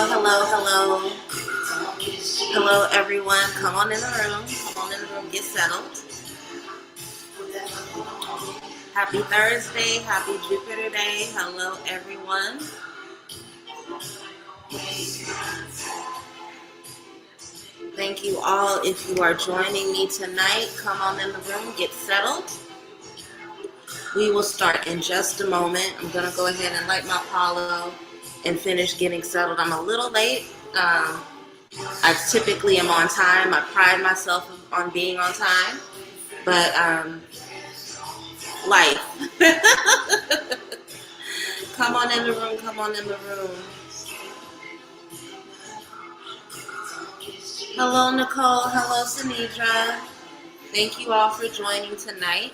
Hello, hello. Hello, everyone. Come on in the room. Come on in the room. Get settled. Happy Thursday. Happy Jupiter Day. Hello, everyone. Thank you all. If you are joining me tonight, come on in the room. Get settled. We will start in just a moment. I'm going to go ahead and light my Apollo and finish getting settled. I'm a little late. I typically am on time. I pride myself on being on time. But life. Come on in the room. Come on in the room. Hello, Nicole. Hello, Sanidra. Thank you all for joining tonight.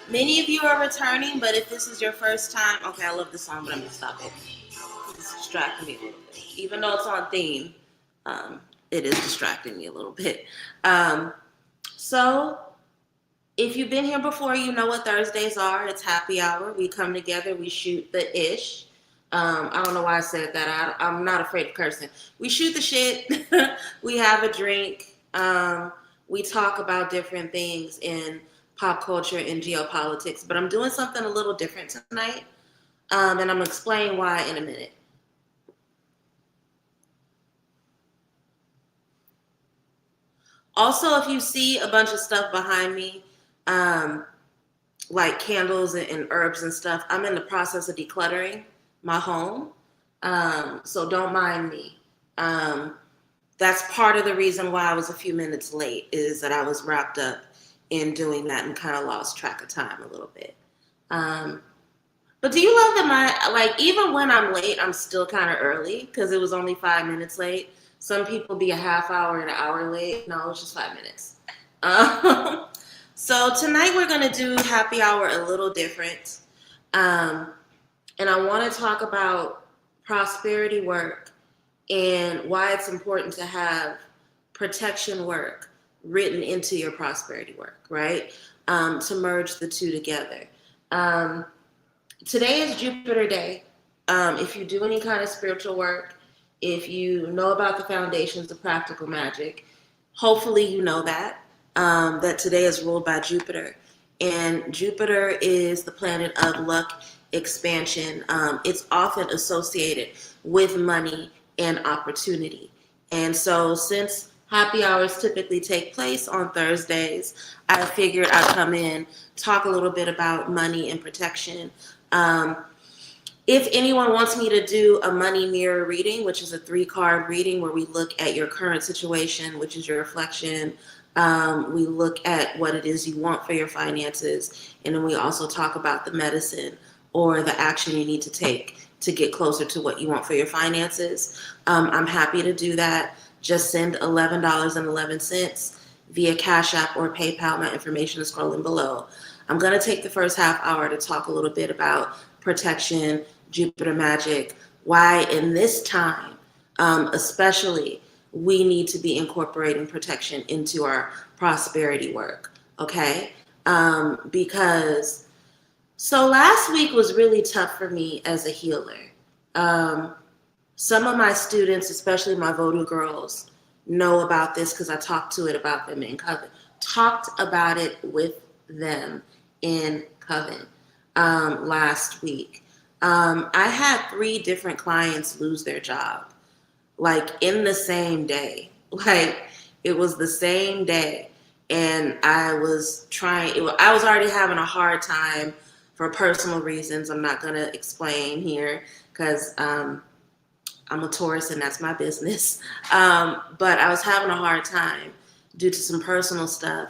Many of you are returning, but if this is your first time, okay, I love the song, but I'm going to stop it. It's distracting me a little bit. Even though it's on theme, it is distracting me a little bit. So, if you've been here before, you know what Thursdays are. It's happy hour. We come together, we shoot the ish. I don't know why I said that. I'm not afraid of cursing. We shoot the shit. We have a drink. We talk about different things in pop culture and geopolitics. But I'm doing something a little different tonight. And I'm going to explain why in a minute. Also, if you see a bunch of stuff behind me, like candles and herbs and stuff, I'm in the process of decluttering my home. So don't mind me. That's part of the reason why I was a few minutes late, is that I was wrapped up in doing that and kind of lost track of time a little bit. But do you love that even when I'm late, I'm still kind of early because it was only 5 minutes late. Some people be a half hour, an hour late. No, it's just 5 minutes. So tonight we're going to do happy hour a little different. And I want to talk about prosperity work and why it's important to have protection work written into your prosperity work, right? To merge the two together. Today is Jupiter Day. If you do any kind of spiritual work, if you know about the foundations of practical magic, hopefully you know that today is ruled by Jupiter. And Jupiter is the planet of luck, expansion. It's often associated with money and opportunity. And so since happy hours typically take place on Thursdays, I figured I'd come in, talk a little bit about money and protection. If anyone wants me to do a money mirror reading, which is a 3-card reading where we look at your current situation, which is your reflection, we look at what it is you want for your finances, and then we also talk about the medicine or the action you need to take to get closer to what you want for your finances. I'm happy to do that. Just send $11.11 via Cash App or PayPal. My information is scrolling below. I'm going to take the first half hour to talk a little bit about protection, Jupiter magic, why in this time, especially, we need to be incorporating protection into our prosperity work, okay? Because, so last week was really tough for me as a healer. Some of my students, especially my Voodoo girls, know about this because I talked about them in Coven. Talked about it with them in Coven last week. I had 3 different clients lose their job, like in the same day. Like it was the same day. And I was already having a hard time for personal reasons. I'm not going to explain here because I'm a Taurus and that's my business. But I was having a hard time due to some personal stuff.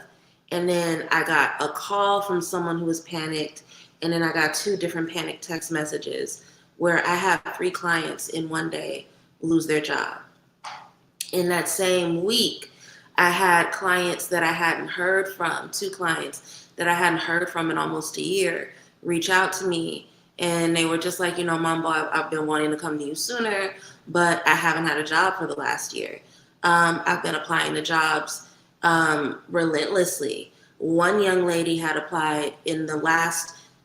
And then I got a call from someone who was panicked. And then I got 2 different panic text messages where I had 3 clients in one day lose their job. In that same week, I had clients that I hadn't heard from, 2 clients that I hadn't heard from in almost a year, reach out to me. And they were just like, Mambo, I've been wanting to come to you sooner, but I haven't had a job for the last year. I've been applying to jobs relentlessly. One young lady had applied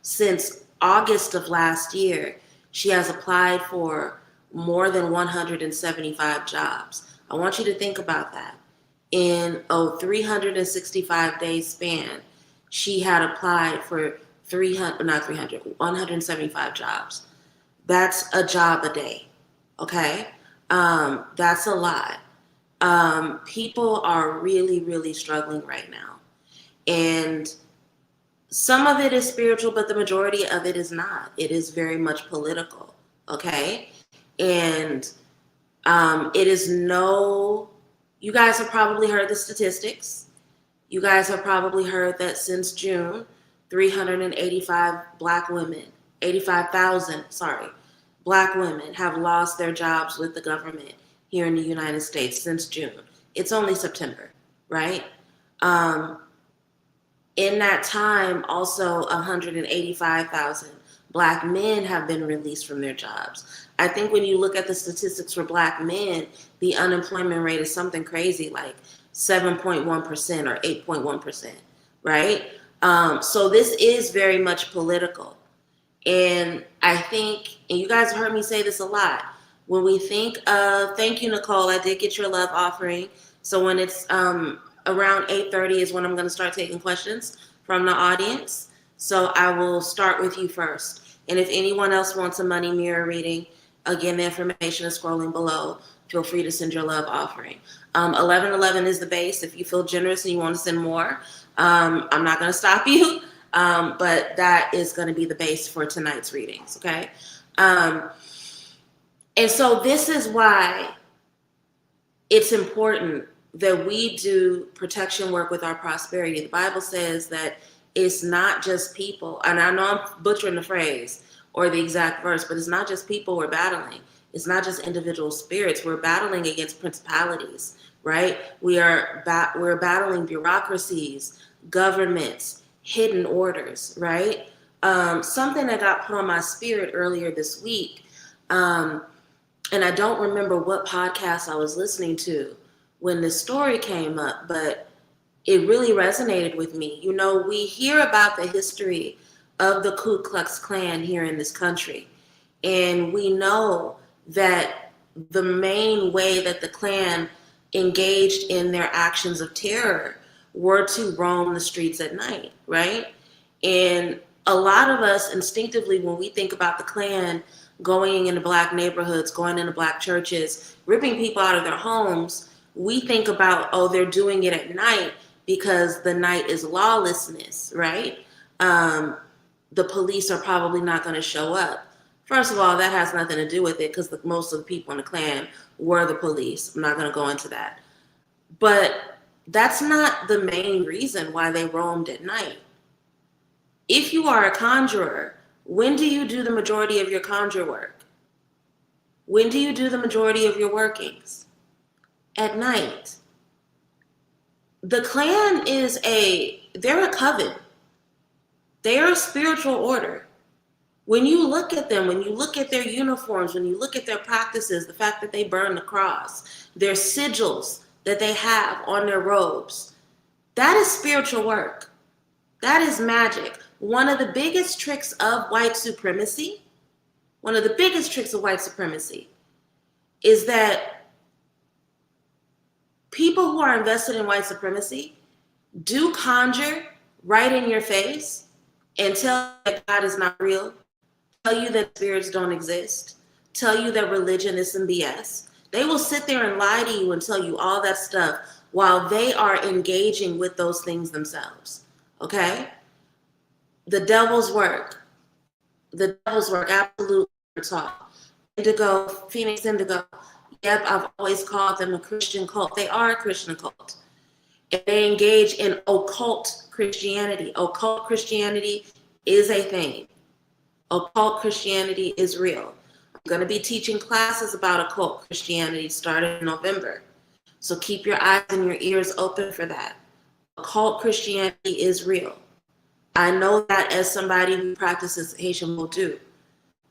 since August of last year. She has applied for more than 175 jobs. I want you to think about that. In a 365-day span, she had applied for 175 jobs. That's a job a day, okay? That's a lot. People are really, really struggling right now. And some of it is spiritual, but the majority of it is not. It is very much political, okay? And it is you guys have probably heard the statistics. You guys have probably heard that since June, 85,000, Black women have lost their jobs with the government here in the United States since June. It's only September, right? In that time, also 185,000 Black men have been released from their jobs. I think when you look at the statistics for Black men, the unemployment rate is something crazy like 7.1% or 8.1%, right? So this is very much political. And I think, and you guys have heard me say this a lot, when we think of, thank you, Nicole, I did get your love offering. So when it's around 8:30 is when I'm going to start taking questions from the audience. So I will start with you first. And if anyone else wants a money mirror reading, again, the information is scrolling below. Feel free to send your love offering. 1111 is the base. If you feel generous and you want to send more, I'm not going to stop you. But that is going to be the base for tonight's readings, okay? And so this is why it's important that we do protection work with our prosperity. The Bible says that it's not just people, and I know I'm butchering the phrase or the exact verse, but it's not just people we're battling. It's not just individual spirits. We're battling against principalities, right? We're battling bureaucracies, governments, hidden orders, right? Something that got put on my spirit earlier this week, and I don't remember what podcast I was listening to when this story came up, but it really resonated with me. You know, we hear about the history of the Ku Klux Klan here in this country, and we know that the main way that the Klan engaged in their actions of terror were to roam the streets at night, right? And a lot of us instinctively, when we think about the Klan going into Black neighborhoods, going into Black churches, ripping people out of their homes, we think about, oh, they're doing it at night because the night is lawlessness, right? The police are probably not going to show up. First of all, that has nothing to do with it because most of the people in the Klan were the police. I'm not going to go into that. But that's not the main reason why they roamed at night. If you are a conjurer, when do you do the majority of your conjure work? When do you do the majority of your workings? At night. The Klan they're a coven. They are a spiritual order. When you look at them, when you look at their uniforms, when you look at their practices, the fact that they burn the cross, their sigils that they have on their robes, that is spiritual work. That is magic. One of the biggest tricks of white supremacy is that people who are invested in white supremacy do conjure right in your face and tell you that God is not real, tell you that spirits don't exist, tell you that religion is some BS. They will sit there and lie to you and tell you all that stuff while they are engaging with those things themselves, okay? The devil's work, absolute talk. Indigo, Phoenix Indigo, yep, I've always called them a Christian cult. They are a Christian cult. And they engage in occult Christianity. Occult Christianity is a thing. Occult Christianity is real. I'm going to be teaching classes about occult Christianity starting in November. So keep your eyes and your ears open for that. Occult Christianity is real. I know that as somebody who practices Haitian Vodou.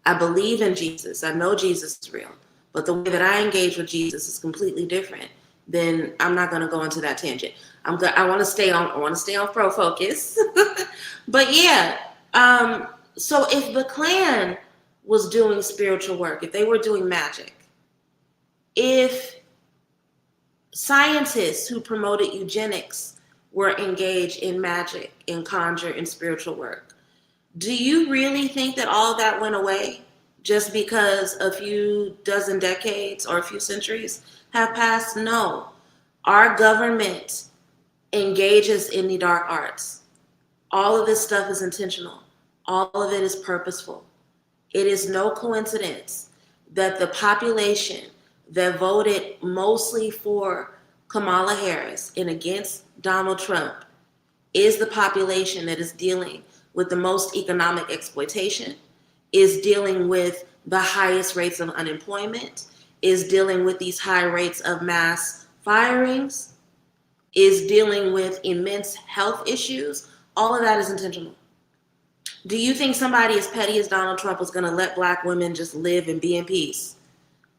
I believe in Jesus. I know Jesus is real. But the way that I engage with Jesus is completely different. Then I'm not going to go into that tangent. I want to stay on pro focus. But yeah, so if the Klan was doing spiritual work, if they were doing magic, if scientists who promoted eugenics were engaged in magic, in conjure, in spiritual work, do you really think that all that went away just because a few dozen decades or a few centuries have passed? No. Our government engages in the dark arts. All of this stuff is intentional. All of it is purposeful. It is no coincidence that the population that voted mostly for Kamala Harris and against Donald Trump is the population that is dealing with the most economic exploitation, is dealing with the highest rates of unemployment, is dealing with these high rates of mass firings, is dealing with immense health issues. All of that is intentional. Do you think somebody as petty as Donald Trump was going to let Black women just live and be in peace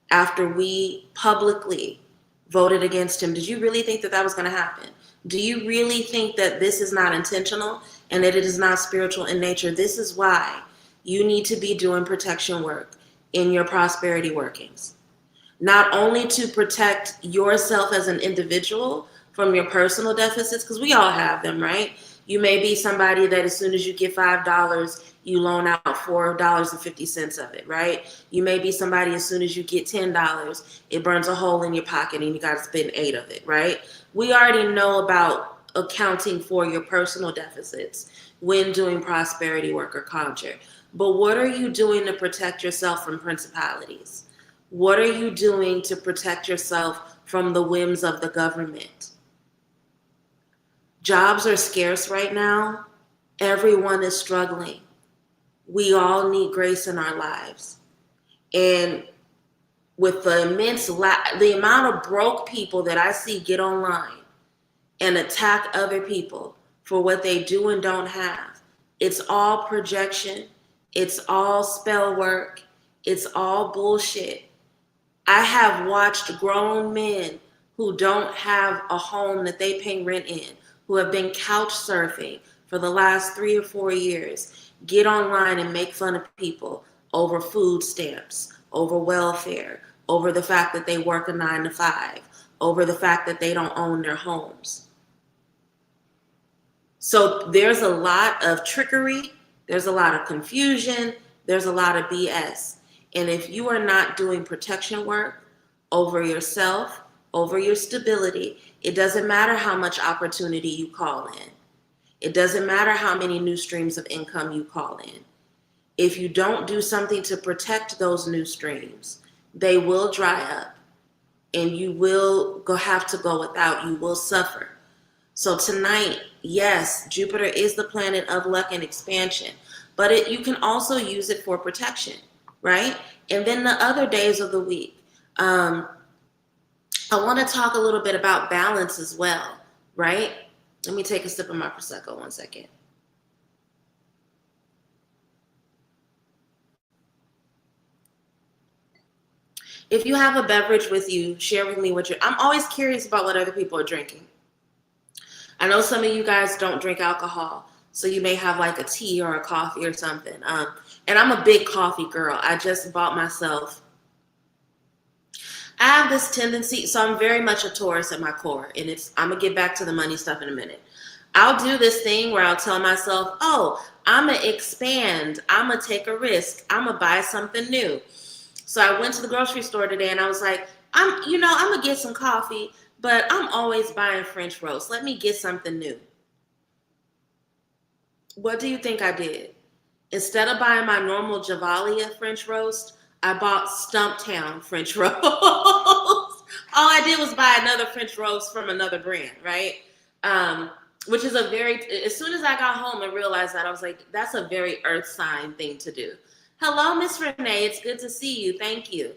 after we publicly voted against him? Did you really think that that was going to happen? Do you really think that this is not intentional and that it is not spiritual in nature? This is why you need to be doing protection work in your prosperity workings. Not only to protect yourself as an individual from your personal deficits, because we all have them, right? You may be somebody that as soon as you get $5, you loan out $4.50 of it, right? You may be somebody as soon as you get $10, it burns a hole in your pocket and you got to spend $8 of it, right? We already know about accounting for your personal deficits when doing prosperity work or conjure. But what are you doing to protect yourself from principalities? What are you doing to protect yourself from the whims of the government? Jobs are scarce right now. Everyone is struggling. We all need grace in our lives. And with the the amount of broke people that I see get online and attack other people for what they do and don't have, it's all projection. It's all spell work. It's all bullshit. I have watched grown men who don't have a home that they pay rent in, who have been couch surfing for the last 3 or 4 years, get online and make fun of people over food stamps, over welfare, over the fact that they work a 9 to 5, over the fact that they don't own their homes. So there's a lot of trickery, there's a lot of confusion, there's a lot of BS. And if you are not doing protection work over yourself, over your stability, it doesn't matter how much opportunity you call in. It doesn't matter how many new streams of income you call in. If you don't do something to protect those new streams, they will dry up and you will have to go without. You will suffer. So tonight, yes, Jupiter is the planet of luck and expansion, but you can also use it for protection, right? And then the other days of the week, I want to talk a little bit about balance as well, right? Let me take a sip of my Prosecco 1 second. If you have a beverage with you, share with me I'm always curious about what other people are drinking. I know some of you guys don't drink alcohol, so you may have like a tea or a coffee or something. And I'm a big coffee girl. I just bought myself. I have this tendency, so I'm very much a Taurus at my core, and I'm gonna get back to the money stuff in a minute. I'll do this thing where I'll tell myself, oh, I'm gonna expand, I'm gonna take a risk, I'm gonna buy something new. So I went to the grocery store today and I was like, I'm gonna get some coffee, but I'm always buying French roast. Let me get something new. What do you think I did? Instead of buying my normal Javalia French roast, I bought Stumptown French roast. All I did was buy another French roast from another brand, right? Which is as soon as I got home and realized that, I was like, that's a very earth sign thing to do. Hello, Miss Renee. It's good to see you. Thank you.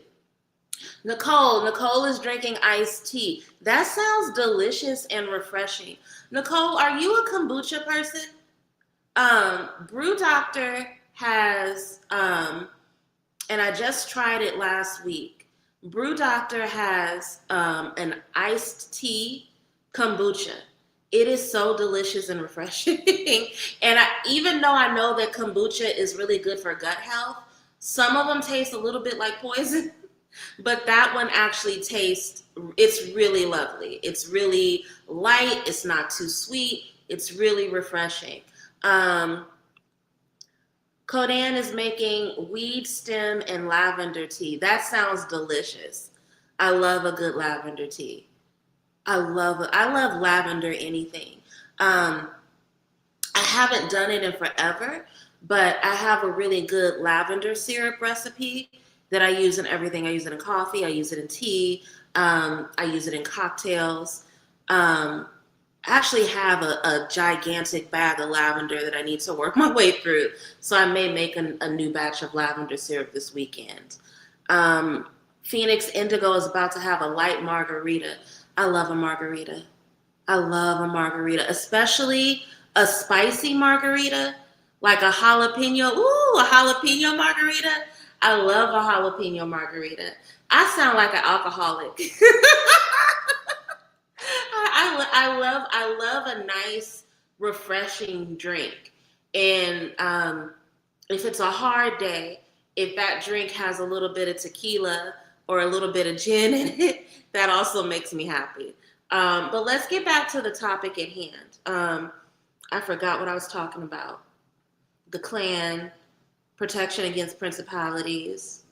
Nicole is drinking iced tea. That sounds delicious and refreshing. Nicole, are you a kombucha person? Brew Doctor has, and I just tried it last week. Brew Doctor has an iced tea kombucha. It is so delicious and refreshing. And even though I know that kombucha is really good for gut health, Some of them taste a little bit like poison, but that one actually tastes, it's really lovely. It's really light. It's not too sweet. It's really refreshing. Um, Kodan is making weed stem and lavender tea. That sounds delicious. I love a good lavender tea. I love lavender anything. Um, I haven't done it in forever, but I have a really good lavender syrup recipe that I use in everything. I use it in coffee, I use it in tea, I use it in cocktails. I actually have a gigantic bag of lavender that I need to work my way through, so I may make a new batch of lavender syrup this weekend. Um, Phoenix Indigo is about to have a light margarita. I love a margarita. I love a margarita, especially a spicy margarita, like a jalapeno. Ooh, a jalapeno margarita. I love a jalapeno margarita. I sound like an alcoholic. I love a nice, refreshing drink. And if it's a hard day, if that drink has a little bit of tequila or a little bit of gin in it, that also makes me happy. But let's get back to the topic at hand. I forgot what I was talking about. The clan, protection against principalities,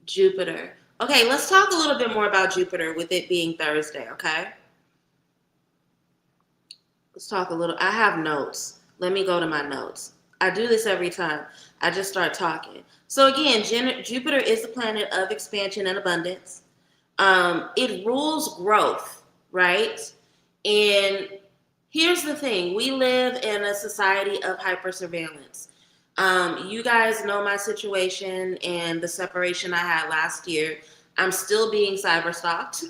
Jupiter. Okay, let's talk a little bit more about Jupiter with it being Thursday, okay? Let's talk a little. I have notes. Let me go to my notes. I do this every time. I just start talking. So again, Jupiter is the planet of expansion and abundance. It rules growth, right? And here's the thing. We live in a society of hypersurveillance. You guys know my situation and the separation I had last year. I'm still being cyber stalked.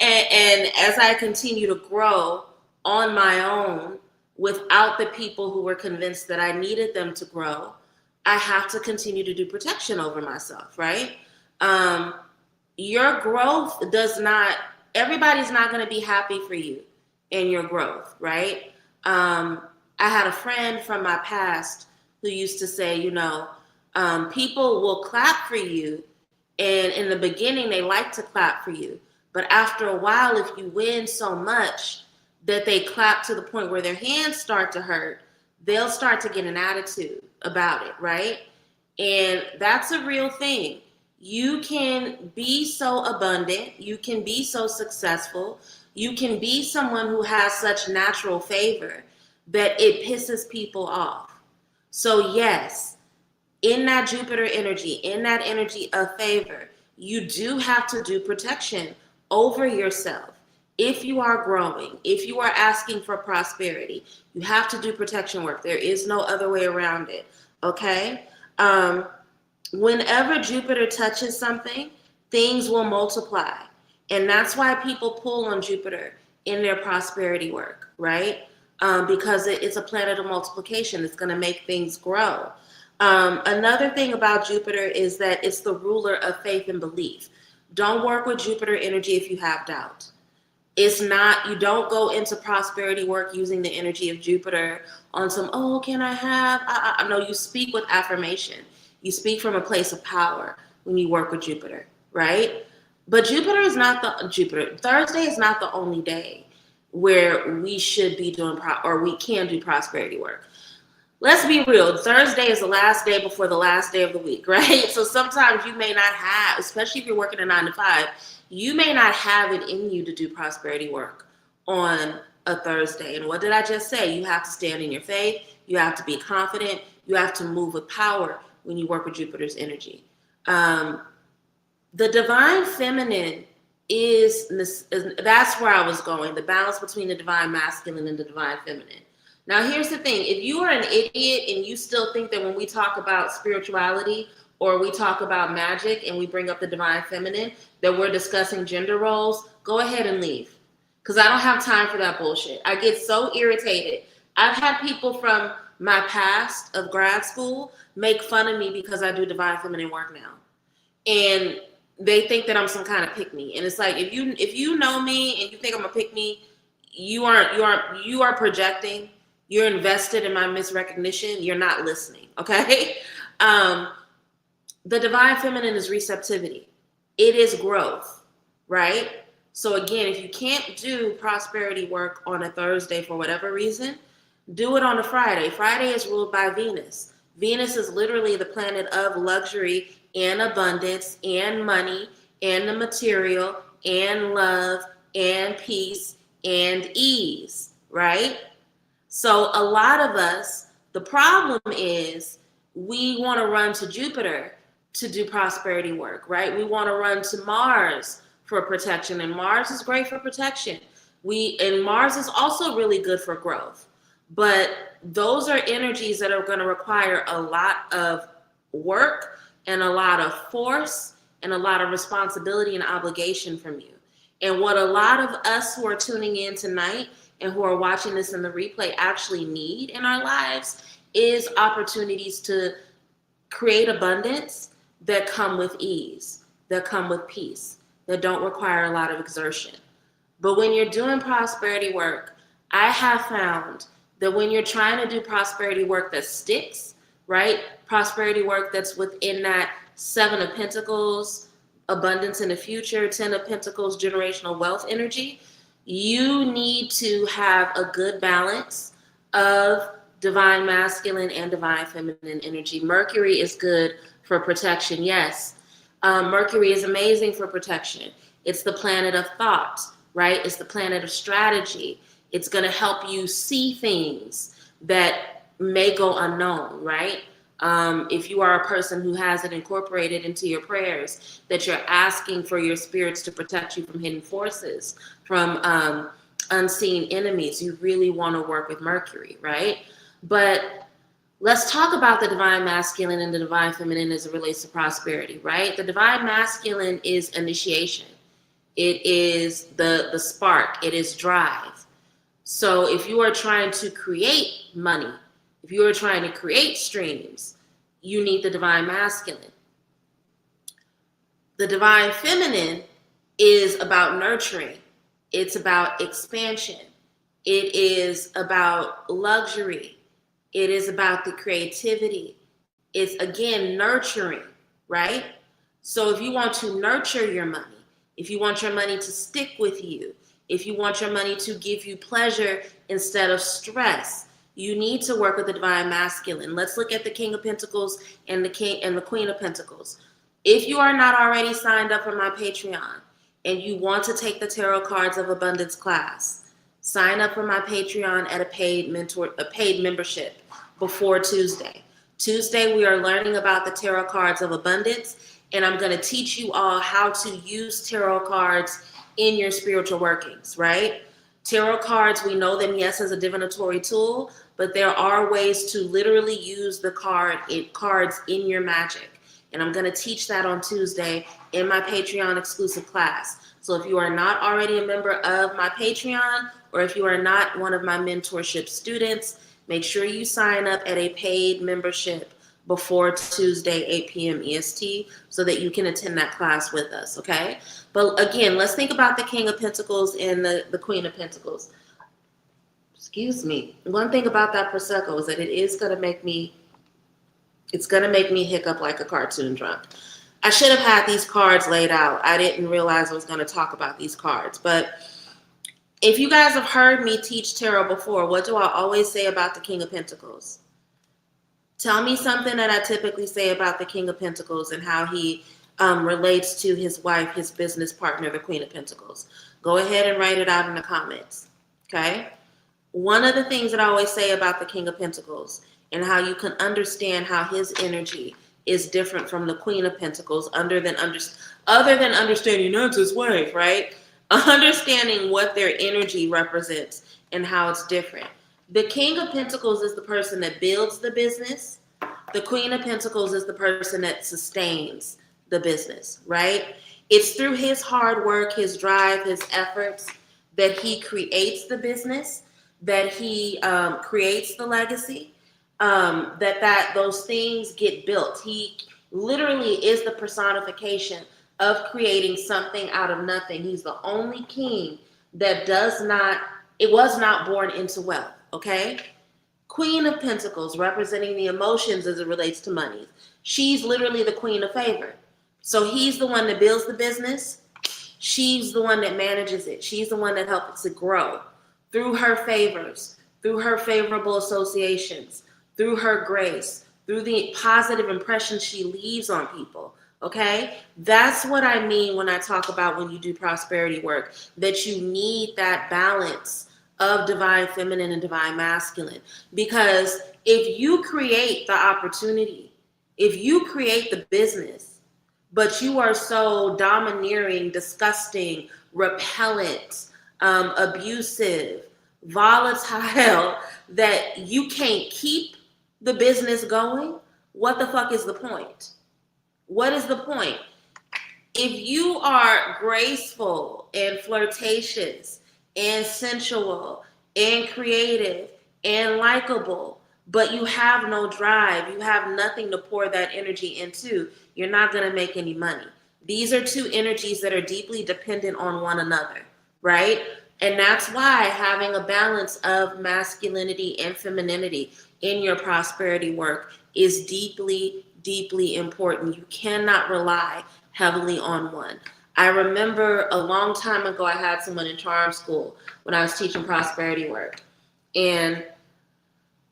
and as I continue to grow on my own without the people who were convinced that I needed them to grow, I have to continue to do protection over myself, right? Your growth does not, everybody's not going to be happy for you in your growth, right? I had a friend from my past who used to say, people will clap for you, and in the beginning they like to clap for you, but after a while, if you win so much that they clap to the point where their hands start to hurt, they'll start to get an attitude about it, right? And that's a real thing. You can be so abundant, you can be so successful, you can be someone who has such natural favor that it pisses people off. So yes, in that Jupiter energy, in that energy of favor, you do have to do protection over yourself. If you are growing, if you are asking for prosperity, you have to do protection work. There is no other way around it, okay? Whenever Jupiter touches something, things will multiply. And that's why people pull on Jupiter in their prosperity work, right? Because it's a planet of multiplication. It's going to make things grow. Another thing about Jupiter is that it's the ruler of faith and belief. Don't work with Jupiter energy if you have doubt. It's not, you don't go into prosperity work using the energy of Jupiter on some, oh, can I have? No, you speak with affirmation. You speak from a place of power when you work with Jupiter, right? But Thursday is not the only day where we should be doing, or we can do prosperity work. Let's be real. Thursday is the last day before the last day of the week, right? So sometimes you may not have, especially if you're working a 9 to 5, you may not have it in you to do prosperity work on a Thursday. And what did I just say? You have to stand in your faith. You have to be confident. You have to move with power when you work with Jupiter's energy. The divine feminine that's where I was going, the balance between the divine masculine and the divine feminine. Now, here's the thing. If you are an idiot and you still think that when we talk about spirituality or we talk about magic and we bring up the divine feminine, that we're discussing gender roles, go ahead and leave. Because I don't have time for that bullshit. I get so irritated. I've had people from my past of grad school make fun of me because I do divine feminine work now. And they think that I'm some kind of pick-me. And it's like, if you know me and you think I'm a pick-me, you are projecting. You're invested in my misrecognition. You're not listening, okay? The divine feminine is receptivity. It is growth, right? So again, if you can't do prosperity work on a Thursday for whatever reason, do it on a Friday. Friday is ruled by Venus. Venus is literally the planet of luxury and abundance and money and the material and love and peace and ease, right? So a lot of us, the problem is we want to run to Jupiter to do prosperity work, right? We want to run to Mars for protection, and Mars is great for protection. And Mars is also really good for growth. But those are energies that are going to require a lot of work and a lot of force and a lot of responsibility and obligation from you. And what a lot of us who are tuning in tonight and who are watching this in the replay actually need in our lives is opportunities to create abundance that come with ease, that come with peace, that don't require a lot of exertion. But when you're doing prosperity work, I have found that when you're trying to do prosperity work that sticks, right? Prosperity work that's within that Seven of Pentacles, abundance in the future, Ten of Pentacles, generational wealth energy, you need to have a good balance of divine masculine and divine feminine energy. Mercury is good for protection, yes. Mercury is amazing for protection. It's the planet of thought, right? It's the planet of strategy. It's going to help you see things that may go unknown, right? If you are a person who has it incorporated into your prayers, that you're asking for your spirits to protect you from hidden forces, from unseen enemies, you really want to work with Mercury, right? But let's talk about the divine masculine and the divine feminine as it relates to prosperity, right? The divine masculine is initiation. It is the spark. It is drive. So if you are trying to create money, if you are trying to create streams, you need the divine masculine. The divine feminine is about nurturing. It's about expansion. It is about luxury. It is about the creativity. It's, again, nurturing, right? So if you want to nurture your money, if you want your money to stick with you, if you want your money to give you pleasure instead of stress, you need to work with the divine masculine. Let's look at the King of Pentacles and the Queen of Pentacles. If you are not already signed up for my Patreon and you want to take the Tarot Cards of Abundance class, sign up for my Patreon at a paid membership before Tuesday. Tuesday, we are learning about the Tarot Cards of Abundance, and I'm going to teach you all how to use tarot cards in your spiritual workings, right? Tarot cards, we know them, yes, as a divinatory tool, but there are ways to literally use the cards in your magic. And I'm going to teach that on Tuesday in my Patreon exclusive class. So if you are not already a member of my Patreon, or if you are not one of my mentorship students, make sure you sign up at a paid membership before Tuesday, 8 p.m. EST, so that you can attend that class with us, okay? But again, let's think about the King of Pentacles and the Queen of Pentacles. Excuse me. One thing about that Prosecco is that it's going to make me hiccup like a cartoon drunk. I should have had these cards laid out. I didn't realize I was going to talk about these cards. But if you guys have heard me teach tarot before, what do I always say about the King of Pentacles? Tell me something that I typically say about the King of Pentacles and how he relates to his wife, his business partner, the Queen of Pentacles. Go ahead and write it out in the comments, okay? One of the things that I always say about the King of Pentacles and how you can understand how his energy is different from the Queen of Pentacles, other than understanding that's his wife, right? Understanding what their energy represents and how it's different. The King of Pentacles is the person that builds the business. The Queen of Pentacles is the person that sustains the business, right? It's through his hard work, his drive, his efforts that he creates the business, that he creates the legacy, that those things get built. He literally is the personification of creating something out of nothing. He's the only king that was not born into wealth, okay? Queen of Pentacles, representing the emotions as it relates to money. She's literally the queen of favor. So he's the one that builds the business. She's the one that manages it. She's the one that helps it grow through her favors, through her favorable associations, through her grace, through the positive impression she leaves on people. Okay? That's what I mean when I talk about when you do prosperity work, that you need that balance of divine feminine and divine masculine. Because if you create the opportunity, if you create the business, but you are so domineering, disgusting, repellent, abusive, volatile, that you can't keep the business going, what the fuck is the point? What is the point? If you are graceful and flirtatious and sensual and creative and likable, but you have no drive, you have nothing to pour that energy into, you're not going to make any money. These are two energies that are deeply dependent on one another, right? And that's why having a balance of masculinity and femininity in your prosperity work is deeply, deeply important. You cannot rely heavily on one. I remember a long time ago, I had someone in charm school when I was teaching prosperity work. And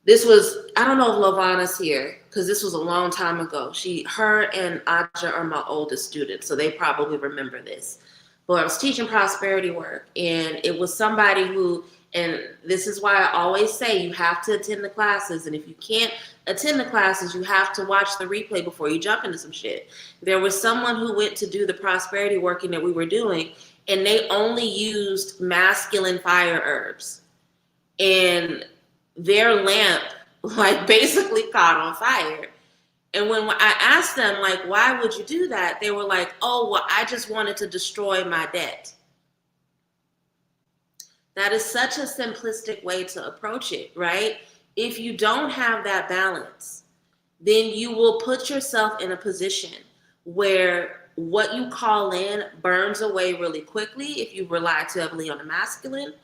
this was, I don't know if Lovana's here, because this was a long time ago. Her and Aja are my oldest students, so they probably remember this. But I was teaching prosperity work, and it was somebody who, and this is why I always say you have to attend the classes, and if you can't attend the classes, you have to watch the replay before you jump into some shit. There was someone who went to do the prosperity working that we were doing, and they only used masculine fire herbs. And their lamp like basically caught on fire. And when I asked them, like, why would you do that? They were like, oh, well, I just wanted to destroy my debt. That is such a simplistic way to approach it, right? If you don't have that balance, then you will put yourself in a position where what you call in burns away really quickly if you rely too heavily on the masculine,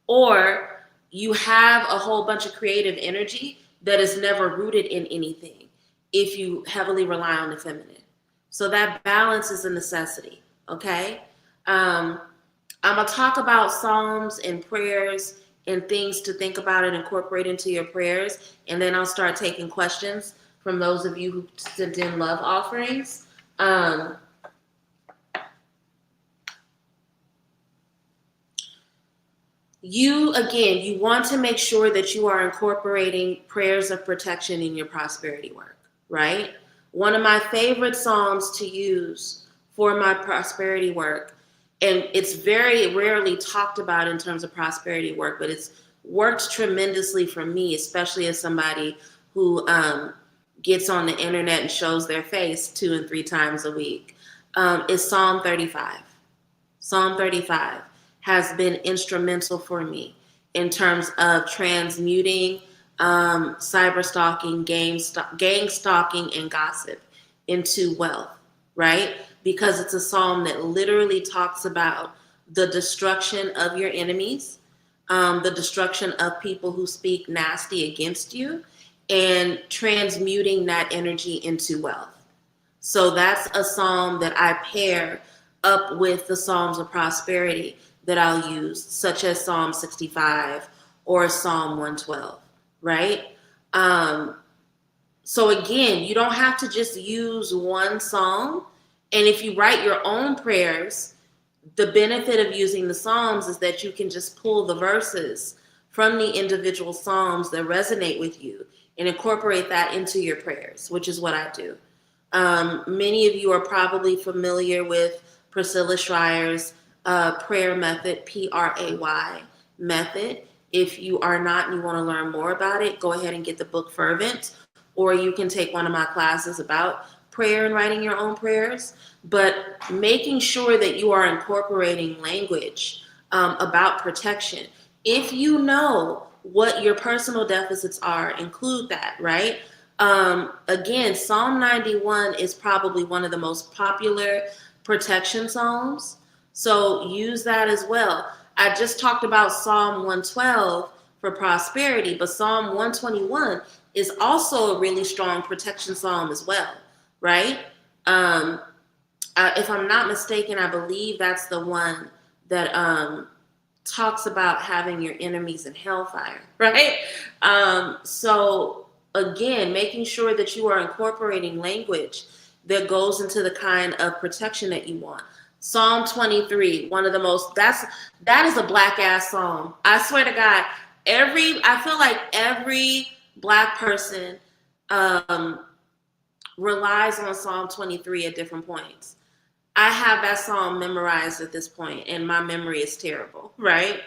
or you have a whole bunch of creative energy that is never rooted in anything if you heavily rely on the feminine. So that balance is a necessity, okay? I'm going to talk about psalms and prayers and things to think about and incorporate into your prayers, and then I'll start taking questions from those of you who sent in love offerings. You want to make sure that you are incorporating prayers of protection in your prosperity work, right? One of my favorite psalms to use for my prosperity work, and it's very rarely talked about in terms of prosperity work, but it's worked tremendously for me, especially as somebody who gets on the internet and shows their face 2 and 3 times a week, is Psalm 35. Psalm 35 has been instrumental for me in terms of transmuting cyber stalking, gang stalking, and gossip into wealth, right? Because it's a psalm that literally talks about the destruction of your enemies, the destruction of people who speak nasty against you, and transmuting that energy into wealth. So that's a psalm that I pair up with the Psalms of prosperity that I'll use, such as Psalm 65 or Psalm 112, right? So again, you don't have to just use one psalm. And if you write your own prayers, the benefit of using the Psalms is that you can just pull the verses from the individual Psalms that resonate with you and incorporate that into your prayers, which is what I do. Many of you are probably familiar with Priscilla Schreier's prayer method, PRAY method. If you are not and you want to learn more about it, go ahead and get the book Fervent, or you can take one of my classes about prayer and writing your own prayers. But making sure that you are incorporating language about protection. If you know what your personal deficits are, include that, right? Again, Psalm 91 is probably one of the most popular protection psalms. So use that as well. I just talked about Psalm 112, for prosperity, but Psalm 121 is also a really strong protection psalm as well, right? If I'm not mistaken, I believe that's the one that talks about having your enemies in hellfire, right? So again, making sure that you are incorporating language that goes into the kind of protection that you want. Psalm 23, one of the most, that is a black ass psalm. I swear to God, I feel like every black person relies on Psalm 23 at different points. I have that psalm memorized at this point, and my memory is terrible, right?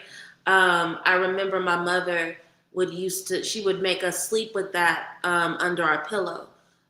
I remember my mother she would make us sleep with that under our pillow.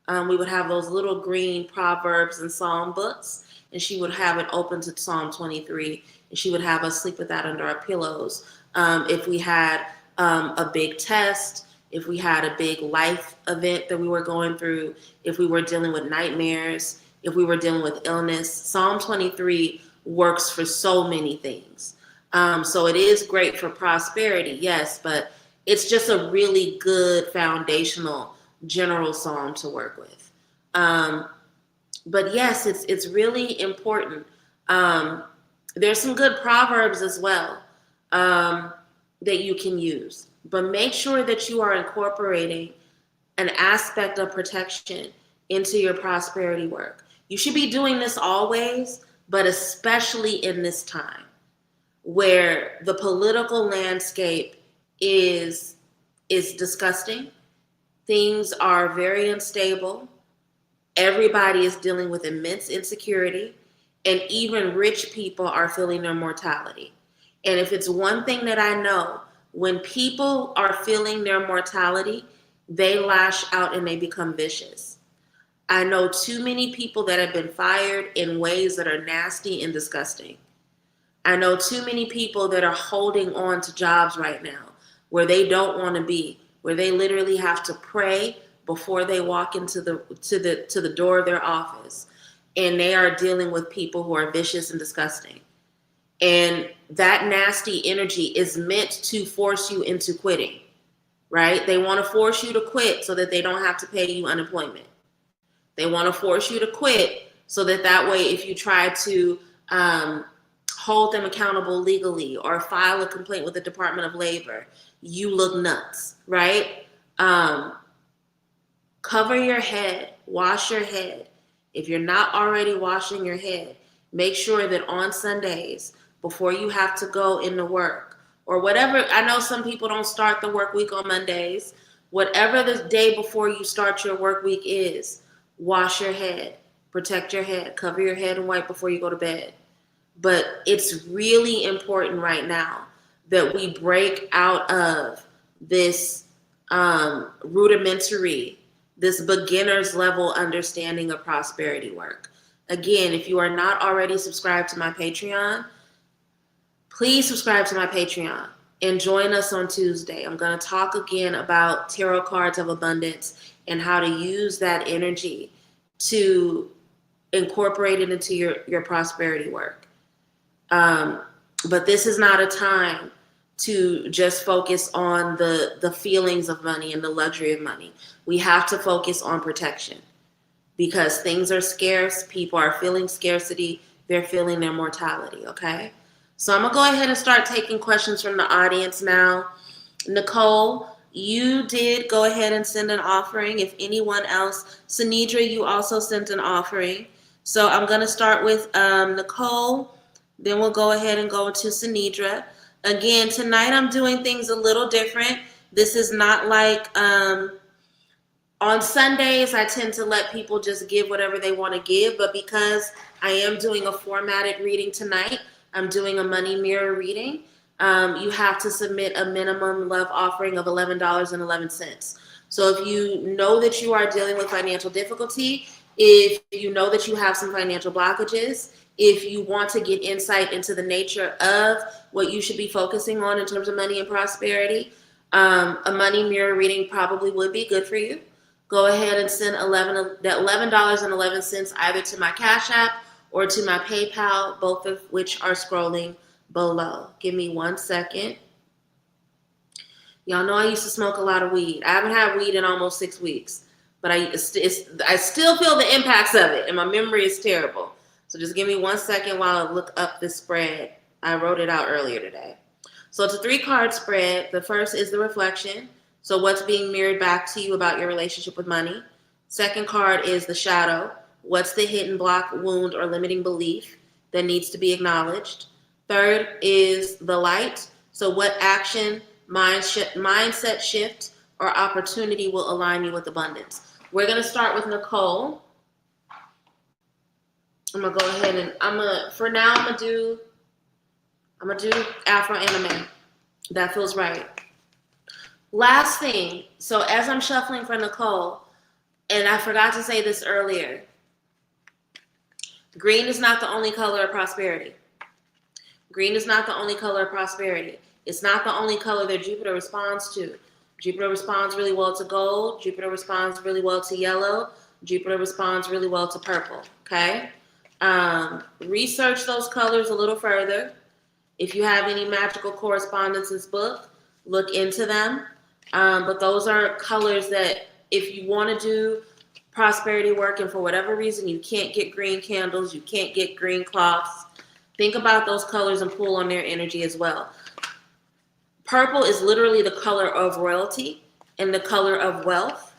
We would have those little green Proverbs and Psalm books, and she would have it open to Psalm 23, and she would have us sleep with that under our pillows. If we had a big test, if we had a big life event that we were going through, if we were dealing with nightmares, if we were dealing with illness, Psalm 23 works for so many things. So it is great for prosperity, yes, but it's just a really good foundational general psalm to work with. But yes, it's really important. There's some good proverbs as well that you can use, but make sure that you are incorporating an aspect of protection into your prosperity work. You should be doing this always, but especially in this time where the political landscape is disgusting. Things are very unstable. Everybody is dealing with immense insecurity, and even rich people are feeling their mortality. And if it's one thing that I know, when people are feeling their mortality, they lash out and they become vicious. I know too many people that have been fired in ways that are nasty and disgusting. I know too many people that are holding on to jobs right now where they don't want to be, where they literally have to pray before they walk into the door of their office, and they are dealing with people who are vicious and disgusting. And that nasty energy is meant to force you into quitting, right? They want to force you to quit so that they don't have to pay you unemployment. They want to force you to quit so that way, if you try to hold them accountable legally or file a complaint with the Department of Labor, you look nuts, right? Cover your head, wash your head. If you're not already washing your head, make sure that on Sundays, before you have to go into work or whatever, I know some people don't start the work week on Mondays, whatever the day before you start your work week is, wash your head, protect your head, cover your head and wipe before you go to bed. But it's really important right now that we break out of this rudimentary, this beginner's level understanding of prosperity work. Again, if you are not already subscribed to my Patreon, please subscribe to my Patreon and join us on Tuesday. I'm going to talk again about tarot cards of abundance and how to use that energy to incorporate it into your prosperity work. But this is not a time to just focus on the feelings of money and the luxury of money. We have to focus on protection because things are scarce. People are feeling scarcity. They're feeling their mortality, okay? So I'm going to go ahead and start taking questions from the audience now. Nicole, you did go ahead and send an offering. If anyone else, Sanidra, you also sent an offering. So I'm going to start with Nicole. Then we'll go ahead and go to Sanidra. Again, tonight I'm doing things a little different. This is not like on Sundays, I tend to let people just give whatever they want to give. But because I am doing a formatted reading tonight, I'm doing a money mirror reading. You have to submit a minimum love offering of $11.11. So if you know that you are dealing with financial difficulty, if you know that you have some financial blockages, if you want to get insight into the nature of what you should be focusing on in terms of money and prosperity, a money mirror reading probably would be good for you. Go ahead and send $11.11 either to my Cash App or to my PayPal, both of which are scrolling below. Give me 1 second. Y'all know I used to smoke a lot of weed. I haven't had weed in almost 6 weeks, but I still feel the impacts of it, and my memory is terrible. So just give me 1 second while I look up this spread. I wrote it out earlier today. So it's a 3-card spread. The first is the reflection. So what's being mirrored back to you about your relationship with money? Second card is the shadow. What's the hidden block, wound, or limiting belief that needs to be acknowledged? Third is the light. So what action, mindset shift, or opportunity will align you with abundance? We're going to start with Nicole. I'm going to go ahead and I'm going to do Afro anime. That feels right. Last thing, so as I'm shuffling for Nicole, and I forgot to say this earlier, green is not the only color of prosperity. Green is not the only color of prosperity. It's not the only color that Jupiter responds to. Jupiter responds really well to gold. Jupiter responds really well to yellow. Jupiter responds really well to purple, okay? Research those colors a little further. If you have any magical correspondences book, look into them. But those are colors that if you want to do prosperity work and for whatever reason you can't get green candles, you can't get green cloths, think about those colors and pull on their energy as well. Purple is literally the color of royalty and the color of wealth.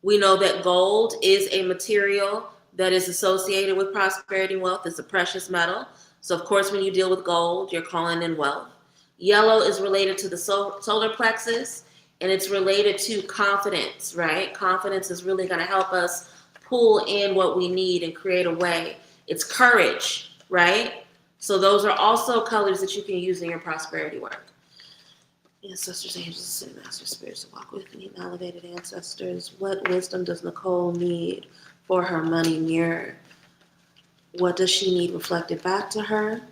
We know that gold is a material that is associated with prosperity and wealth. It's a precious metal. So of course, when you deal with gold, you're calling in wealth. Yellow is related to the solar plexus, and it's related to confidence, right? Confidence is really going to help us pull in what we need and create a way. It's courage, right? So those are also colors that you can use in your prosperity work. Ancestors, angels, ascended masters, spirits to walk with me, elevated ancestors. What wisdom does Nicole need for her money mirror? What does she need reflected back to her?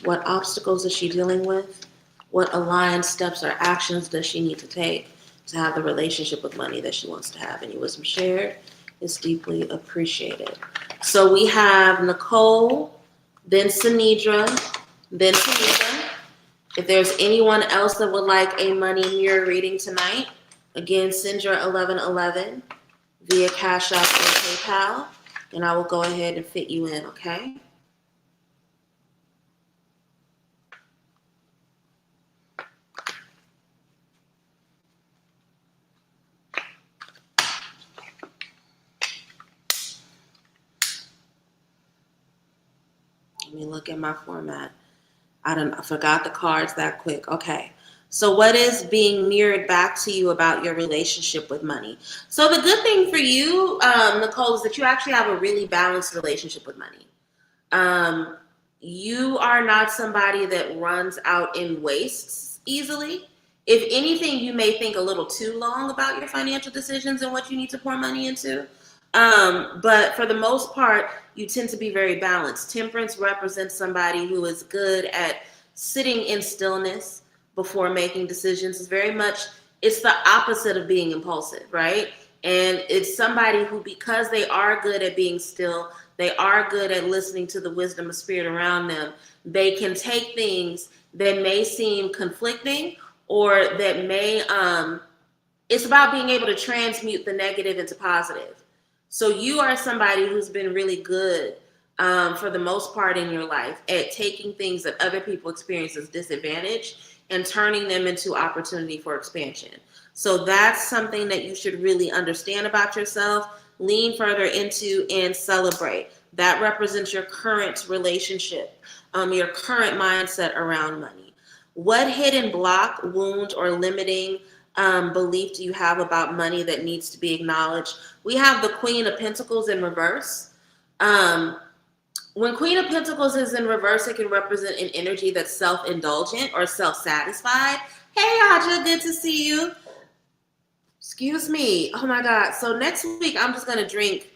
What obstacles is she dealing with? What aligned steps or actions does she need to take to have the relationship with money that she wants to have? Any wisdom shared is deeply appreciated. So we have Nicole, then Sinidra, then Tanika. If there's anyone else that would like a money mirror reading tonight, again, send your 1111 via Cash App or PayPal, and I will go ahead and fit you in, okay? Let me look at my format. I forgot the cards that quick. Okay. So what is being mirrored back to you about your relationship with money? So the good thing for you, Nicole, is that you actually have a really balanced relationship with money. You are not somebody that runs out in wastes easily. If anything, you may think a little too long about your financial decisions and what you need to pour money into. But for the most part, you tend to be very balanced. Temperance represents somebody who is good at sitting in stillness before making decisions. It's the opposite of being impulsive, right? And it's somebody who, because they are good at being still, they are good at listening to the wisdom of spirit around them, they can take things that may seem conflicting or that may, it's about being able to transmute the negative into positive. So you are somebody who's been really good for the most part in your life at taking things that other people experience as disadvantage and turning them into opportunity for expansion. So that's something that you should really understand about yourself, lean further into, and celebrate. That represents your current relationship, your current mindset around money. What hidden block, wound, or limiting belief do you have about money that needs to be acknowledged? We have the Queen of Pentacles in reverse. When Queen of Pentacles is in reverse, it can represent an energy that's self-indulgent or self-satisfied. Hey, Aja, good to see you. Excuse me. Oh my God. So next week, I'm going to drink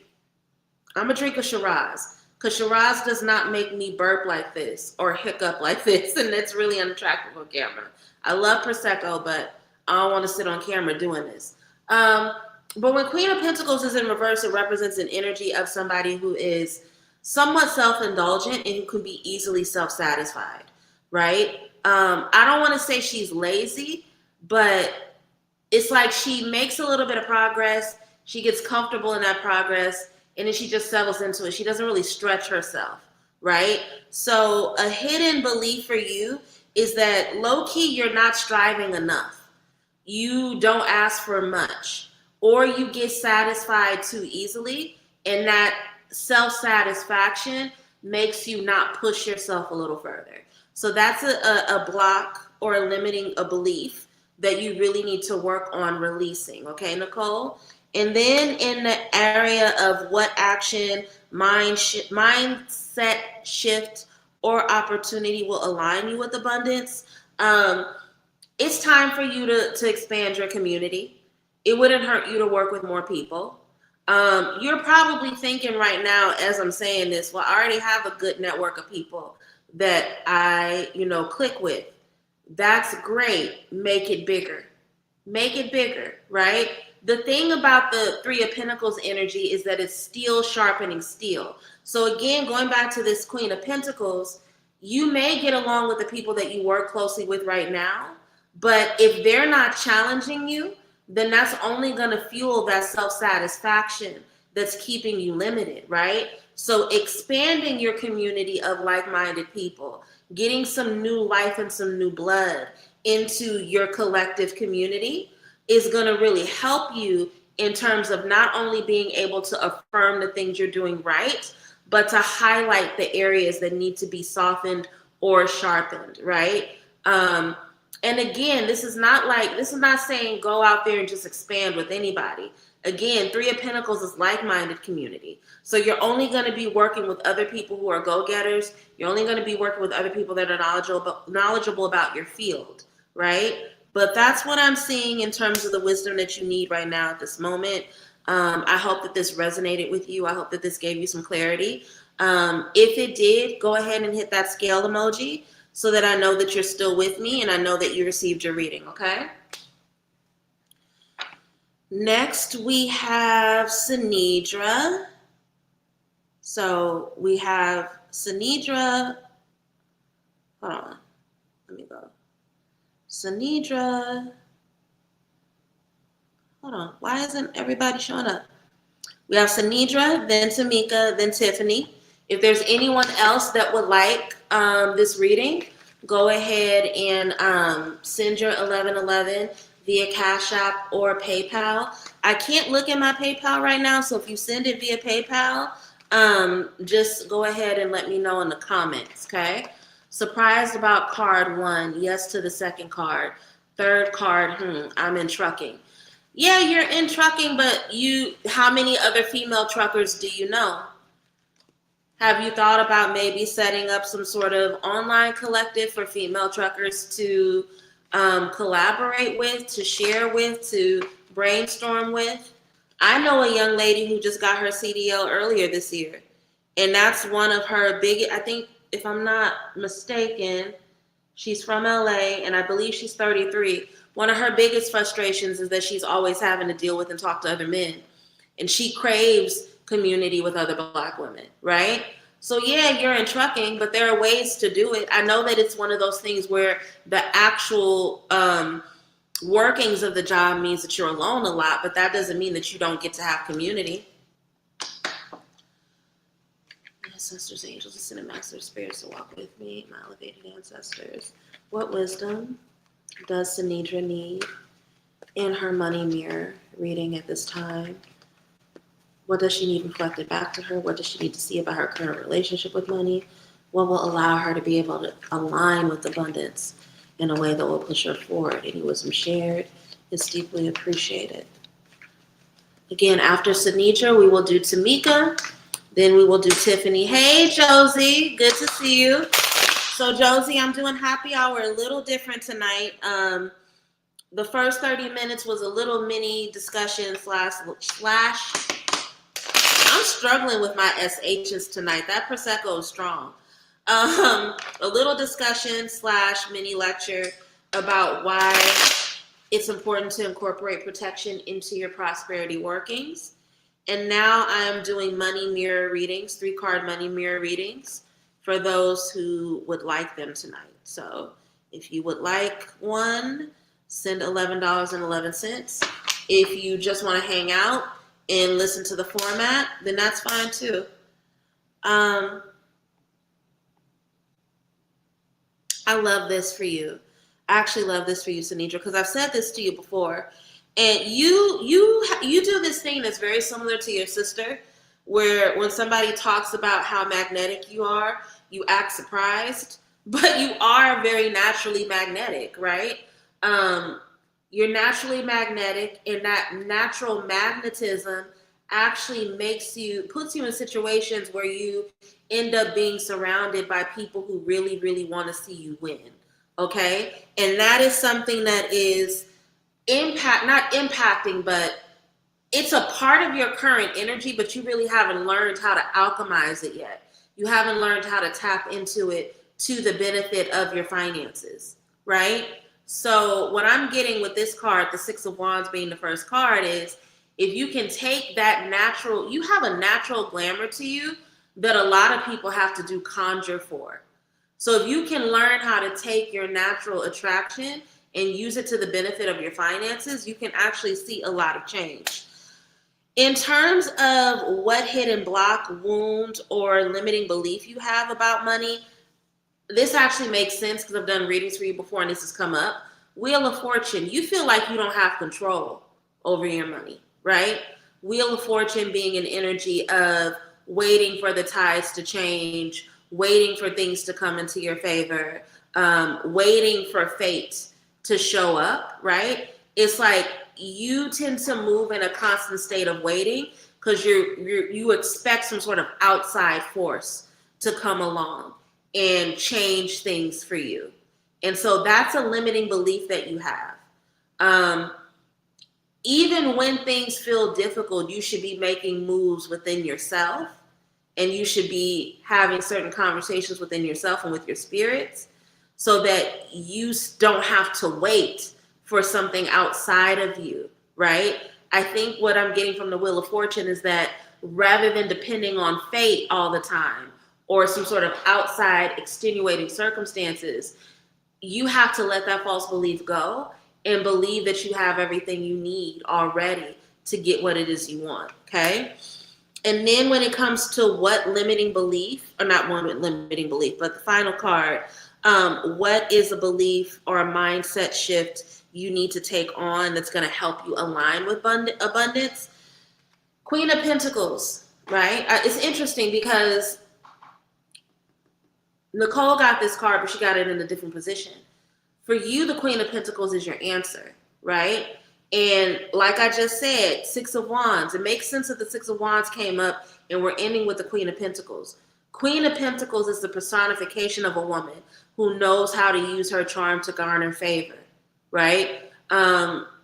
a Shiraz, because Shiraz does not make me burp like this or hiccup like this, and that's really unattractive on camera. I love Prosecco, but I don't want to sit on camera doing this. But when Queen of Pentacles is in reverse, it represents an energy of somebody who is somewhat self-indulgent and who can be easily self-satisfied, right? I don't want to say she's lazy, but it's like she makes a little bit of progress, she gets comfortable in that progress, and then she just settles into it. She doesn't really stretch herself, right? So a hidden belief for you is that low key you're not striving enough. You don't ask for much, or you get satisfied too easily, and that self satisfaction makes you not push yourself a little further. So that's a block or a limiting a belief that you really need to work on releasing. Okay, Nicole? And then in the area of what action, mindset shift, or opportunity will align you with abundance, it's time for you to expand your community. It wouldn't hurt you to work with more people. You're probably thinking right now, as I'm saying this, well, I already have a good network of people that I, click with. That's great. Make it bigger. Make it bigger, right? The thing about the Three of Pentacles energy is that it's steel sharpening steel. So again, going back to this Queen of Pentacles, you may get along with the people that you work closely with right now, but if they're not challenging you, then that's only going to fuel that self-satisfaction that's keeping you limited, right? So expanding your community of like-minded people, getting some new life and some new blood into your collective community is going to really help you in terms of not only being able to affirm the things you're doing right, but to highlight the areas that need to be softened or sharpened, right? And again, this is not saying go out there and just expand with anybody. Again, Three of Pentacles is like-minded community. So you're only going to be working with other people who are go-getters. You're only going to be working with other people that are knowledgeable about your field, right? But that's what I'm seeing in terms of the wisdom that you need right now at this moment. I hope that this resonated with you. I hope that this gave you some clarity. If it did, go ahead and hit that scale emoji so that I know that you're still with me and I know that you received your reading, okay? Next, we have Sanidra. So we have Sanidra. Hold on. Let me go. Sanidra. Hold on. Why isn't everybody showing up? We have Sanidra, then Tamika, then Tiffany. If there's anyone else that would like this reading, go ahead and send your 1111 via Cash App or PayPal. I can't look at my PayPal right now, so if you send it via PayPal, just go ahead and let me know in the comments, okay? Surprised about card 1, yes to the second card. Third card, I'm in trucking. Yeah, you're in trucking, but how many other female truckers do you know? Have you thought about maybe setting up some sort of online collective for female truckers to collaborate with, to share with, to brainstorm with? I know a young lady who just got her CDL earlier this year, and that's one of her big, I think, if I'm not mistaken, she's from LA, and I believe she's 33. One of her biggest frustrations is that she's always having to deal with and talk to other men. And she craves community with other Black women, right? So yeah, you're in trucking, but there are ways to do it. I know that it's one of those things where the actual workings of the job means that you're alone a lot, but that doesn't mean that you don't get to have community. Ancestors, angels, ascended masters, spirits to walk with me, my elevated ancestors. What wisdom does Sanidra need in her money mirror reading at this time? What does she need reflected back to her? What does she need to see about her current relationship with money? What will allow her to be able to align with abundance in a way that will push her forward? Any wisdom shared is deeply appreciated. Again, after Sanidra, we will do Tamika. Then we will do Tiffany. Hey, Josie. Good to see you. So, Josie, I'm doing happy hour a little different tonight. The first 30 minutes was a little mini discussion slash. I'm struggling with my SHs tonight. That Prosecco is strong. A little discussion slash mini lecture about why it's important to incorporate protection into your prosperity workings. And now I am doing money mirror readings, 3-card money mirror readings for those who would like them tonight. So if you would like one, send $11.11. If you just want to hang out and listen to the format, then that's fine too. I love this for you. I actually love this for you, Sanidra, because I've said this to you before. And you do this thing that's very similar to your sister, where when somebody talks about how magnetic you are, you act surprised, but you are very naturally magnetic, right? You're naturally magnetic, and that natural magnetism actually puts you in situations where you end up being surrounded by people who really, really want to see you win. Okay? And that is something that is not impacting, but it's a part of your current energy, but you really haven't learned how to alchemize it yet. You haven't learned how to tap into it to the benefit of your finances, right? So what I'm getting with this card, the Six of Wands being the first card, is if you can take that you have a natural glamour to you that a lot of people have to do conjure for. So if you can learn how to take your natural attraction and use it to the benefit of your finances, you can actually see a lot of change. In terms of what hidden block, wound, or limiting belief you have about money, this actually makes sense because I've done readings for you before and this has come up. Wheel of Fortune, you feel like you don't have control over your money, right? Wheel of Fortune being an energy of waiting for the tides to change, waiting for things to come into your favor, waiting for fate to show up, right? It's like you tend to move in a constant state of waiting because you expect some sort of outside force to come along and change things for you. And so that's a limiting belief that you have. Even when things feel difficult, you should be making moves within yourself, and you should be having certain conversations within yourself and with your spirits so that you don't have to wait for something outside of you, right? I think what I'm getting from the Wheel of Fortune is that rather than depending on fate all the time or some sort of outside extenuating circumstances, you have to let that false belief go and believe that you have everything you need already to get what it is you want, okay? And then when it comes to what limiting belief, or not one limiting belief, but the final card, what is a belief or a mindset shift you need to take on that's going to help you align with abundance? Queen of Pentacles, right? It's interesting because Nicole got this card, but she got it in a different position. For you, the Queen of Pentacles is your answer, right? And like I just said, Six of Wands, it makes sense that the Six of Wands came up and we're ending with the Queen of Pentacles. Queen of Pentacles is the personification of a woman who knows how to use her charm to garner favor, right?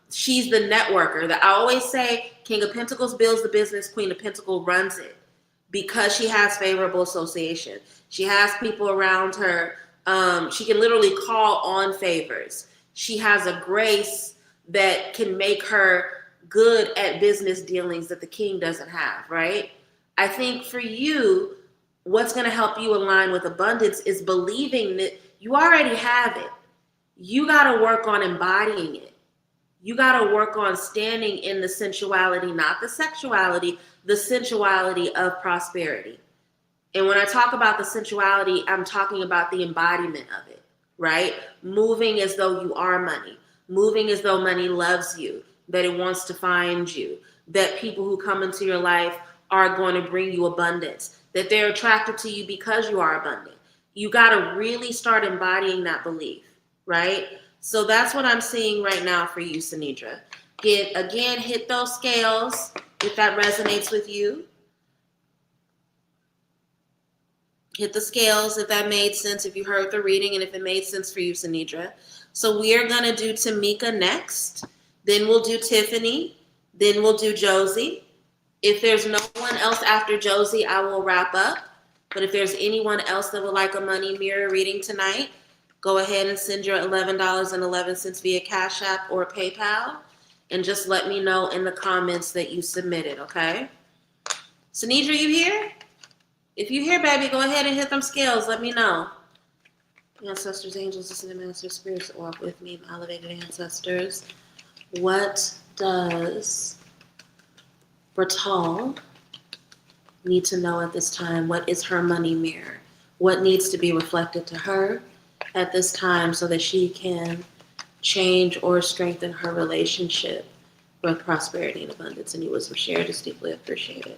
She's the networker. I always say King of Pentacles builds the business, Queen of Pentacles runs it because she has favorable association. She has people around her. She can literally call on favors. She has a grace that can make her good at business dealings that the king doesn't have, right? I think for you, what's going to help you align with abundance is believing that you already have it. You got to work on embodying it. You got to work on standing in the sensuality, not the sexuality, the sensuality of prosperity. And when I talk about the sensuality, I'm talking about the embodiment of it, right? Moving as though you are money, moving as though money loves you, that it wants to find you, that people who come into your life are going to bring you abundance, that they're attracted to you because you are abundant. You got to really start embodying that belief, right? So that's what I'm seeing right now for you, Sanidra. Hit those scales if that resonates with you. Hit the scales if that made sense, if you heard the reading and if it made sense for you, Sanidra. So we are going to do Tamika next. Then we'll do Tiffany. Then we'll do Josie. If there's no one else after Josie, I will wrap up. But if there's anyone else that would like a money mirror reading tonight, go ahead and send your $11.11 via Cash App or PayPal. And just let me know in the comments that you submitted, okay? Sanidra, you here? If you're here, baby, go ahead and hit them scales. Let me know. Ancestors, angels, ascended masters, spirits that walk with me, my elevated ancestors. What does Bertal need to know at this time? What is her money mirror? What needs to be reflected to her at this time so that she can change or strengthen her relationship with prosperity and abundance? And you wisdom shared is deeply appreciated.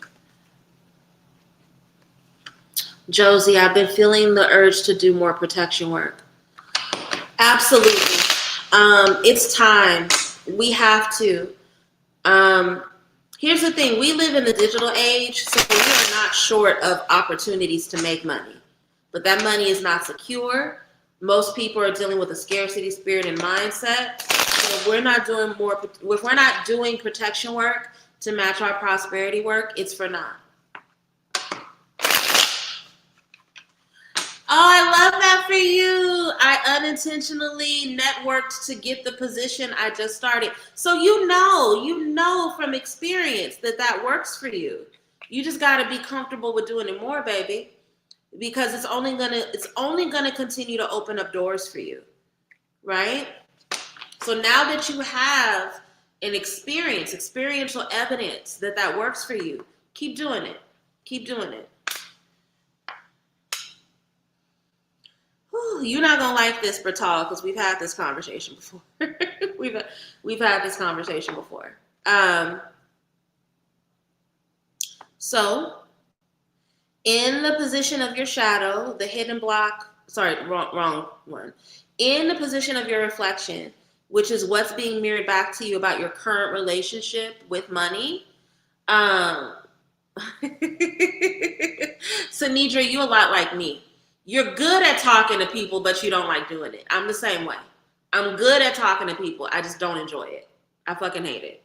Josie, I've been feeling the urge to do more protection work. Absolutely. It's time. We have to. Here's the thing. We live in the digital age, so we are not short of opportunities to make money. But that money is not secure. Most people are dealing with a scarcity spirit and mindset. So if we're not doing protection work to match our prosperity work, it's for naught. Oh, I love that for you. I unintentionally networked to get the position I just started. So you know from experience that works for you. You just got to be comfortable with doing it more, baby, because it's only gonna continue to open up doors for you, right? So now that you have an experiential evidence that works for you, keep doing it. Keep doing it. You're not gonna like this, Bertal, because we've had this conversation before. we've had this conversation before. So, in the position of your shadow, the hidden block. Sorry, wrong one. In the position of your reflection, which is what's being mirrored back to you about your current relationship with money. Sanidra, you a lot like me. You're good at talking to people, but you don't like doing it. I'm the same way. I'm good at talking to people. I just don't enjoy it. I fucking hate it.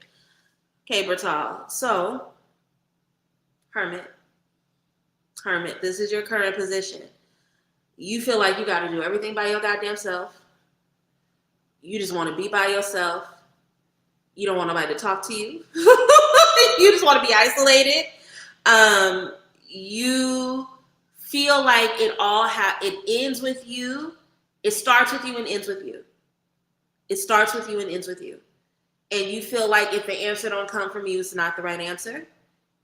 Okay, Bertal. So, Hermit, this is your current position. You feel like you got to do everything by your goddamn self. You just want to be by yourself. You don't want nobody to talk to you. You just want to be isolated. You feel like it ends with you. It starts with you and ends with you. It starts with you and ends with you. And you feel like if the answer don't come from you, it's not the right answer.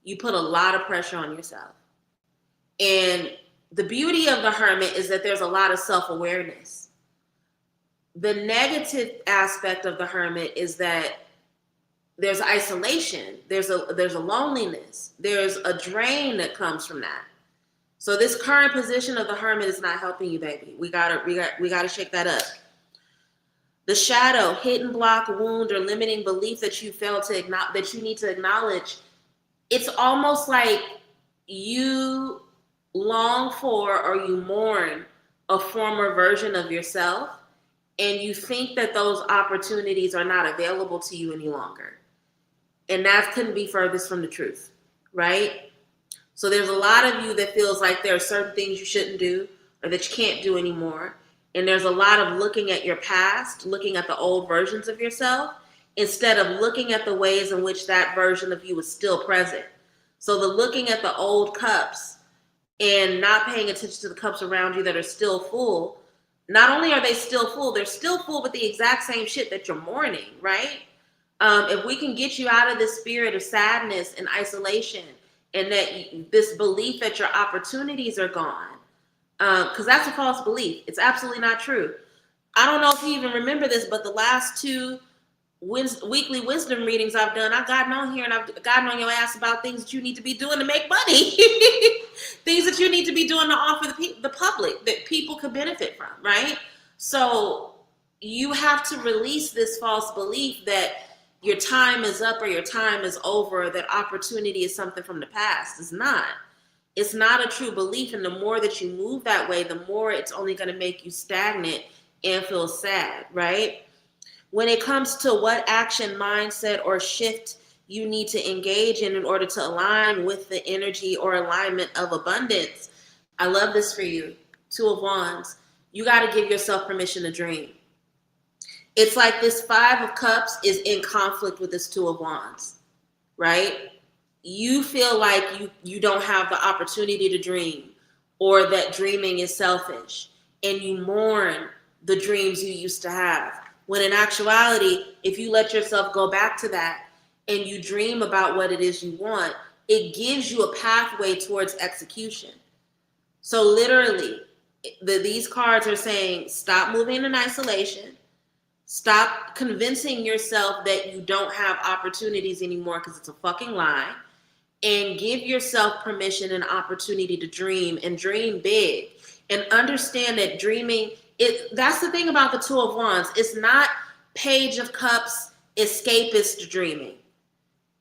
You put a lot of pressure on yourself. And the beauty of the Hermit is that there's a lot of self-awareness. The negative aspect of the Hermit is that there's isolation. There's a loneliness. There's a drain that comes from that. So this current position of the Hermit is not helping you, baby. We gotta shake that up. The shadow, hidden block, wound, or limiting belief that you that you need to acknowledge. It's almost like you long for or you mourn a former version of yourself, and you think that those opportunities are not available to you any longer. And that couldn't be furthest from the truth, right? So there's a lot of you that feels like there are certain things you shouldn't do or that you can't do anymore. And there's a lot of looking at your past, looking at the old versions of yourself, instead of looking at the ways in which that version of you is still present. So the looking at the old cups and not paying attention to the cups around you that are still full, not only are they still full, they're still full with the exact same shit that you're mourning, right? If we can get you out of this spirit of sadness and isolation and that this belief that your opportunities are gone, because that's a false belief. It's absolutely not true. I don't know if you even remember this, but the last two weekly wisdom readings I've done, I've gotten on here and I've gotten on your ass about things that you need to be doing to make money. Things that you need to be doing to offer the public that people could benefit from, right? So you have to release this false belief that your time is up or your time is over, or that opportunity is something from the past. It's not. It's not a true belief. And the more that you move that way, the more it's only going to make you stagnant and feel sad, right? When it comes to what action, mindset, or shift you need to engage in order to align with the energy or alignment of abundance, I love this for you. 2 of Wands. You got to give yourself permission to dream. It's like this 5 of Cups is in conflict with this 2 of Wands, right? You feel like you don't have the opportunity to dream, or that dreaming is selfish. and you mourn the dreams you used to have. When in actuality, if you let yourself go back to that and you dream about what it is you want, it gives you a pathway towards execution. So literally, these cards are saying, stop moving in isolation. Stop convincing yourself that you don't have opportunities anymore because it's a fucking lie. And give yourself permission and opportunity to dream, and dream big. And understand that dreaming, that's the thing about the Two of Wands. It's not Page of Cups escapist dreaming.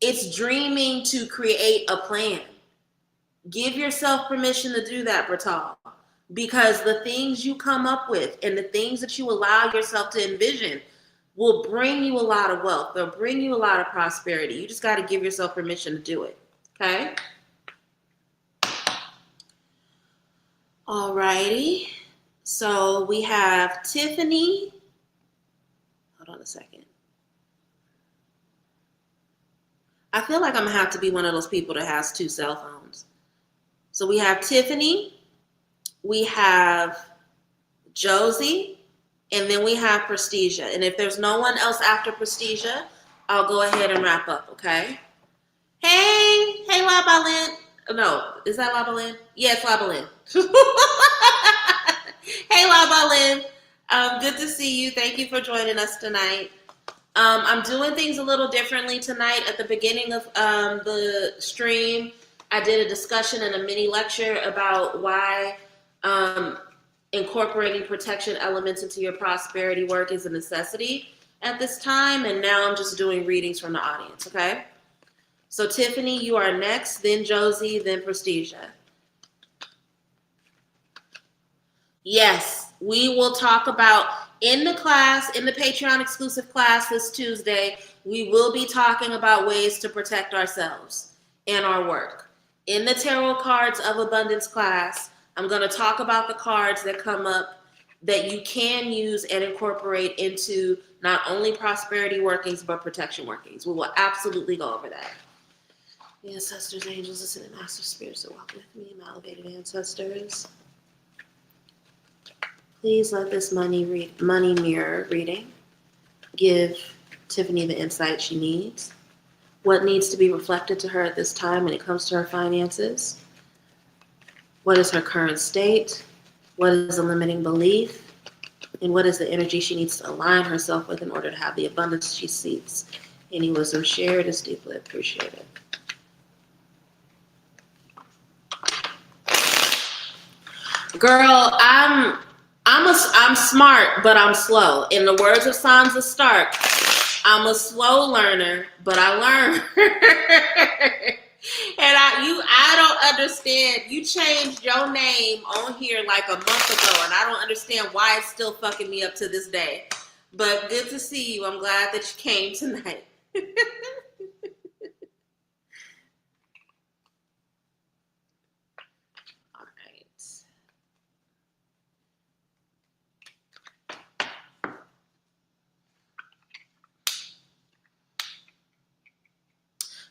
It's dreaming to create a plan. Give yourself permission to do that, Bertal. Because the things you come up with and the things that you allow yourself to envision will bring you a lot of wealth. They'll bring you a lot of prosperity. You just got to give yourself permission to do it. Okay? Alrighty. So we have Tiffany. Hold on a second. I feel like I'm going to have to be one of those people that has two cell phones. So we have Tiffany. We have Josie, and then we have Prestige. And if there's no one else after Prestige, I'll go ahead and wrap up, okay? Hey, La Balin. No, is that La Balin? Yeah, it's La Balin. Hey, La Balin. Good to see you. Thank you for joining us tonight. I'm doing things a little differently tonight. At the beginning of the stream, I did a discussion and a mini lecture about why incorporating protection elements into your prosperity work is a necessity at this time. And now I'm just doing readings from the audience, okay? So Tiffany, you are next, then Josie, then Prestige. Yes, we will talk about in the class, in the Patreon exclusive class this Tuesday, we will be talking about ways to protect ourselves and our work. In the Tarot Cards of Abundance class, I'm going to talk about the cards that come up that you can use and incorporate into not only prosperity workings, but protection workings. We will absolutely go over that. The ancestors, angels, ascended master spirits that walk with me, my elevated ancestors. Please let this money mirror reading give Tiffany the insight she needs. What needs to be reflected to her at this time when it comes to her finances? What is her current state? What is a limiting belief? And what is the energy she needs to align herself with in order to have the abundance she seeks? Any wisdom shared is deeply appreciated. Girl, I'm smart, but I'm slow. In the words of Sansa Stark, I'm a slow learner, but I learn. And I don't understand. You changed your name on here like a month ago, and I don't understand why it's still fucking me up to this day. But good to see you. I'm glad that you came tonight. All right.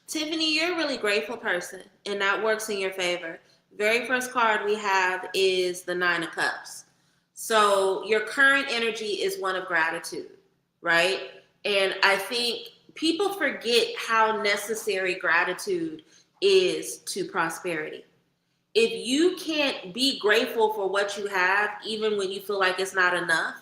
Tiffany, you're a really grateful person, and that works in your favor. Very first card we have is the Nine of Cups. So your current energy is one of gratitude, right? And I think people forget how necessary gratitude is to prosperity. If you can't be grateful for what you have, even when you feel like it's not enough,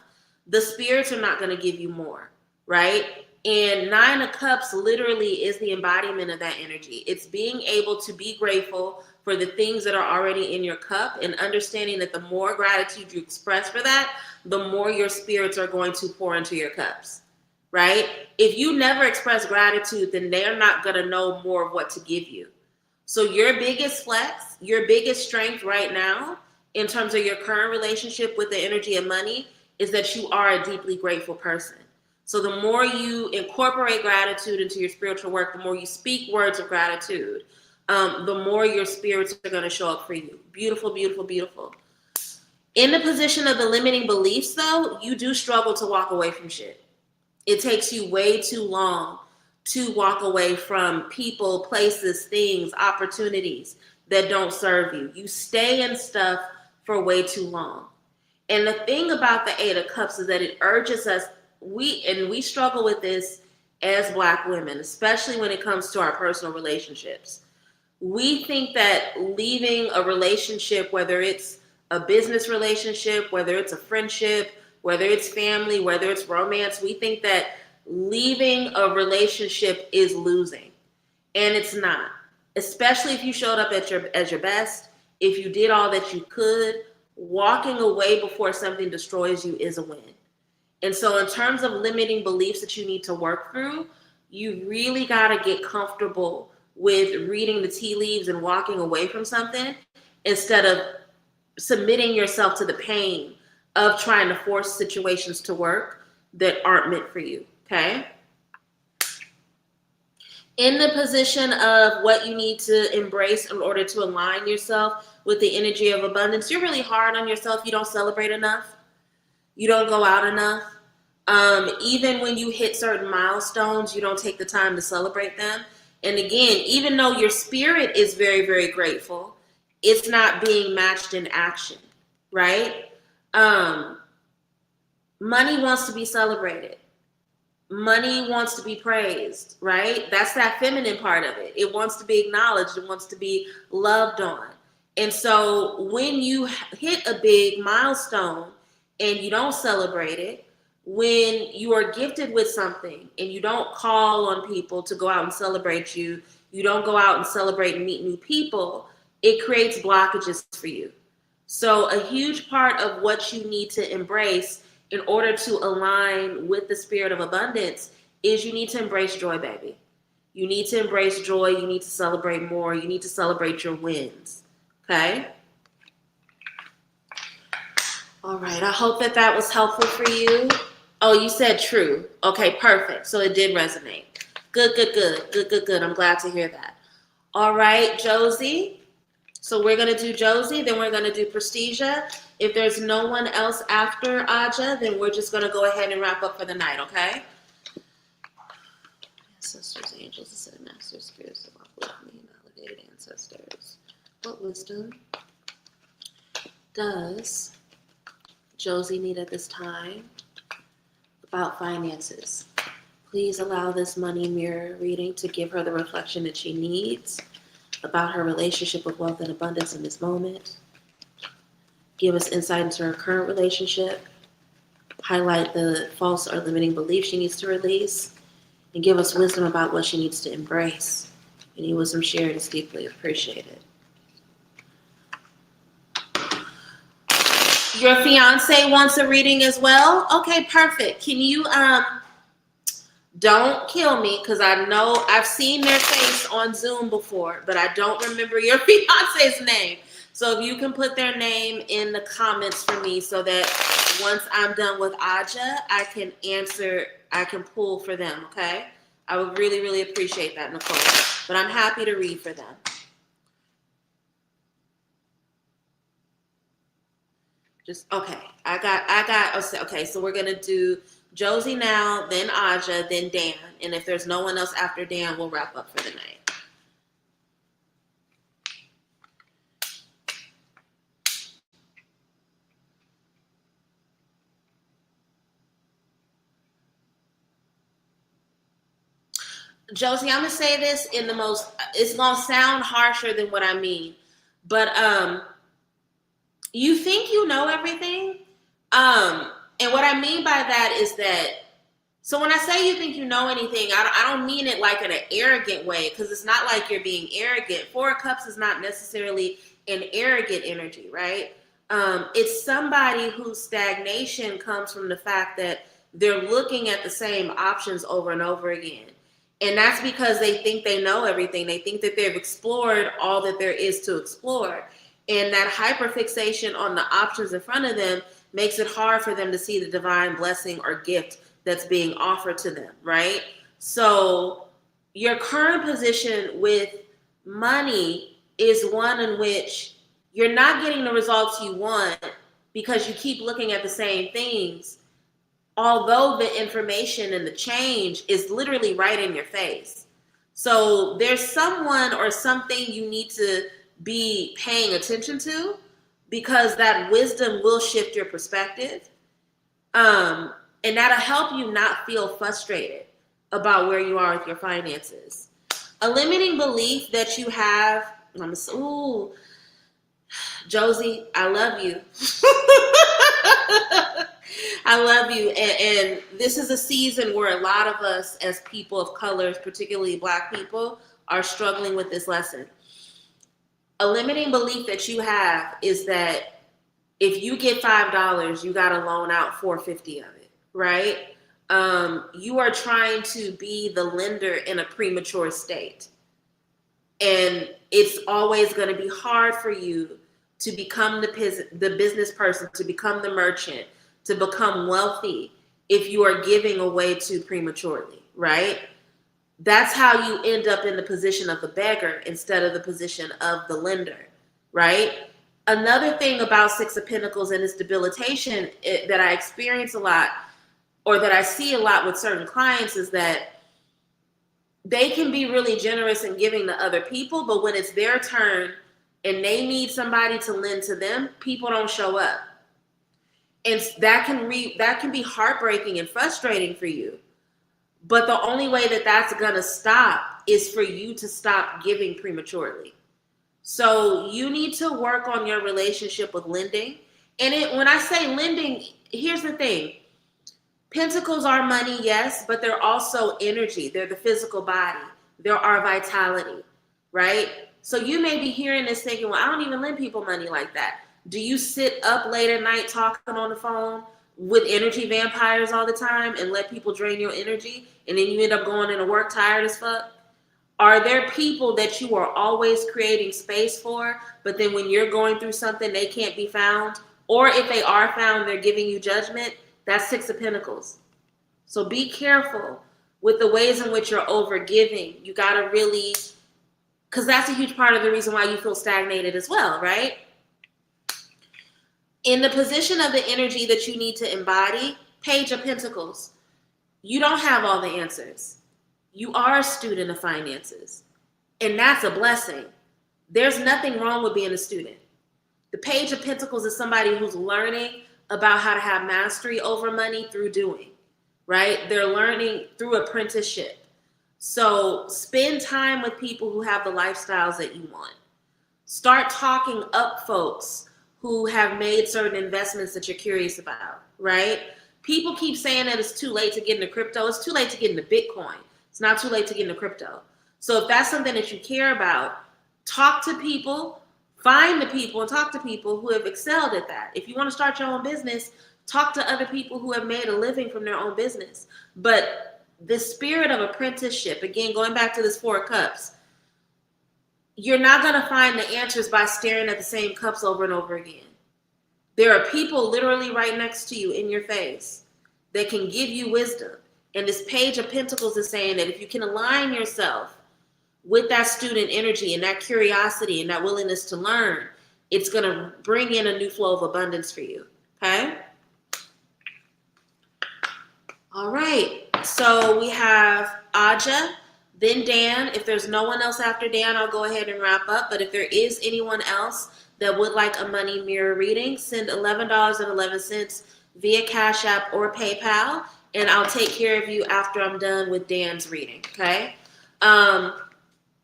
the spirits are not going to give you more, right? And Nine of Cups literally is the embodiment of that energy. It's being able to be grateful for the things that are already in your cup and understanding that the more gratitude you express for that, the more your spirits are going to pour into your cups, right? If you never express gratitude, then they're not going to know more of what to give you. So your biggest flex, your biggest strength right now in terms of your current relationship with the energy of money is that you are a deeply grateful person. So the more you incorporate gratitude into your spiritual work, the more you speak words of gratitude, the more your spirits are going to show up for you. Beautiful, beautiful, beautiful. In the position of the limiting beliefs, though, you do struggle to walk away from shit. It takes you way too long to walk away from people, places, things, opportunities that don't serve you. You stay in stuff for way too long. And the thing about the Eight of Cups is that it urges us, we struggle with this as Black women, especially when it comes to our personal relationships. We think that leaving a relationship, whether it's a business relationship, whether it's a friendship, whether it's family, whether it's romance, we think that leaving a relationship is losing. And it's not. Especially if you showed up at as your best, if you did all that you could, walking away before something destroys you is a win. And so in terms of limiting beliefs that you need to work through, you really got to get comfortable with reading the tea leaves and walking away from something instead of submitting yourself to the pain of trying to force situations to work that aren't meant for you, okay? In the position of what you need to embrace in order to align yourself with the energy of abundance, you're really hard on yourself. You don't celebrate enough. You don't go out enough. Even when you hit certain milestones, you don't take the time to celebrate them. And again, even though your spirit is very, very grateful, it's not being matched in action, right? Money wants to be celebrated. Money wants to be praised, right? That's that feminine part of it. It wants to be acknowledged. It wants to be loved on. And so when you hit a big milestone and you don't celebrate it, when you are gifted with something and you don't call on people to go out and celebrate you, you don't go out and celebrate and meet new people, it creates blockages for you. So a huge part of what you need to embrace in order to align with the spirit of abundance is you need to embrace joy, baby. You need to embrace joy. You need to celebrate more. You need to celebrate your wins. Okay? All right. I hope that that was helpful for you. Oh, you said true. Okay, perfect. So it did resonate. Good. I'm glad to hear that. All right, Josie. So we're going to do Josie, then we're going to do Prestigea. If there's no one else after Aja, then we're just going to go ahead and wrap up for the night, okay? Ancestors, angels, ascended masters, spirits of with me, validated ancestors. What wisdom does Josie need at this time about finances? Please allow this money mirror reading to give her the reflection that she needs about her relationship with wealth and abundance in this moment. Give us insight into her current relationship. Highlight the false or limiting beliefs she needs to release. And give us wisdom about what she needs to embrace. Any wisdom shared is deeply appreciated. Your fiance wants a reading as well? Okay, perfect. Can you, don't kill me, because I know I've seen their face on Zoom before, but I don't remember your fiance's name. So if you can put their name in the comments for me so that once I'm done with Aja, I can pull for them, okay? I would really, really appreciate that, Nicole. But I'm happy to read for them. Okay, okay, so we're going to do Josie now, then Aja, then Dan. And if there's no one else after Dan, we'll wrap up for the night. Josie, I'm going to say this in the most, it's going to sound harsher than what I mean. But you think you know everything. And what I mean by that is that, so when I say you think you know anything, I don't mean it like in an arrogant way, because it's not like you're being arrogant. Four of Cups is not necessarily an arrogant energy, right? It's somebody whose stagnation comes from the fact that they're looking at the same options over and over again. And that's because they think they know everything. They think that they've explored all that there is to explore. And that hyperfixation on the options in front of them makes it hard for them to see the divine blessing or gift that's being offered to them, right? So your current position with money is one in which you're not getting the results you want because you keep looking at the same things, although the information and the change is literally right in your face. So there's someone or something you need to be paying attention to, because that wisdom will shift your perspective. And that'll help you not feel frustrated about where you are with your finances. A limiting belief that you have, ooh, Josie, I love you. I love you. And this is a season where a lot of us as people of color, particularly Black people, are struggling with this lesson. A limiting belief that you have is that if you get $5, you got to loan out $4.50 of it, right? You are trying to be the lender in a premature state. And it's always going to be hard for you to become the business person, to become the merchant, to become wealthy if you are giving away too prematurely, right? That's how you end up in the position of the beggar instead of the position of the lender, right? Another thing about Six of Pentacles and its debilitation that I experience a lot, or that I see a lot with certain clients, is that they can be really generous in giving to other people, but when it's their turn and they need somebody to lend to them, people don't show up. And that can be heartbreaking and frustrating for you. But the only way that that's going to stop is for you to stop giving prematurely. So you need to work on your relationship with lending. And when I say lending, here's the thing. Pentacles are money, yes, but they're also energy. They're the physical body. They're our vitality, right? So you may be hearing this thinking, well, I don't even lend people money like that. Do you sit up late at night talking on the phone with energy vampires all the time and let people drain your energy, and then you end up going into work tired as fuck? Are there people that you are always creating space for, but then when you're going through something, they can't be found? Or if they are found, they're giving you judgment? That's Six of Pentacles. So be careful with the ways in which you're over giving. You got to really, because that's a huge part of the reason why you feel stagnated as well, right? In the position of the energy that you need to embody, Page of Pentacles, you don't have all the answers. You are a student of finances, and that's a blessing. There's nothing wrong with being a student. The Page of Pentacles is somebody who's learning about how to have mastery over money through doing, right? They're learning through apprenticeship. So spend time with people who have the lifestyles that you want. Start talking up folks who have made certain investments that you're curious about, right? People keep saying that it's too late to get into crypto. It's too late to get into Bitcoin. It's not too late to get into crypto. So if that's something that you care about, talk to people, find the people and talk to people who have excelled at that. If you want to start your own business, talk to other people who have made a living from their own business. But the spirit of apprenticeship, again, going back to this Four of Cups, you're not going to find the answers by staring at the same cups over and over again. There are people literally right next to you in your face that can give you wisdom. And this Page of Pentacles is saying that if you can align yourself with that student energy and that curiosity and that willingness to learn, it's going to bring in a new flow of abundance for you. Okay? All right. So we have Aja, then Dan. If there's no one else after Dan, I'll go ahead and wrap up. But if there is anyone else that would like a money mirror reading, send $11.11 via Cash App or PayPal, and I'll take care of you after I'm done with Dan's reading. Okay? I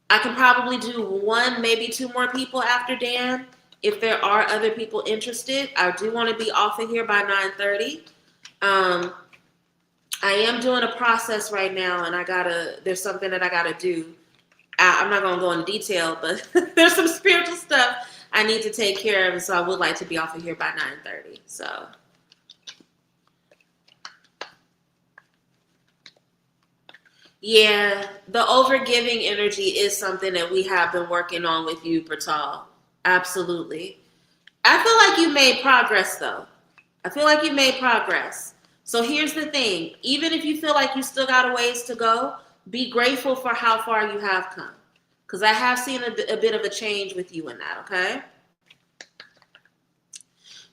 can probably do one, maybe two more people after Dan. If there are other people interested, I do want to be off of here by 9:30. I am doing a process right now, and there's something that I gotta do. I'm not gonna go into detail, but there's some spiritual stuff I need to take care of, and so I would like to be off of here by 9:30. So. Yeah, the overgiving energy is something that we have been working on with you, Pratal. Absolutely. I feel like you made progress, though. I feel like you made progress. So here's the thing. Even if you feel like you still got a ways to go, be grateful for how far you have come. Because I have seen a bit of a change with you in that, okay?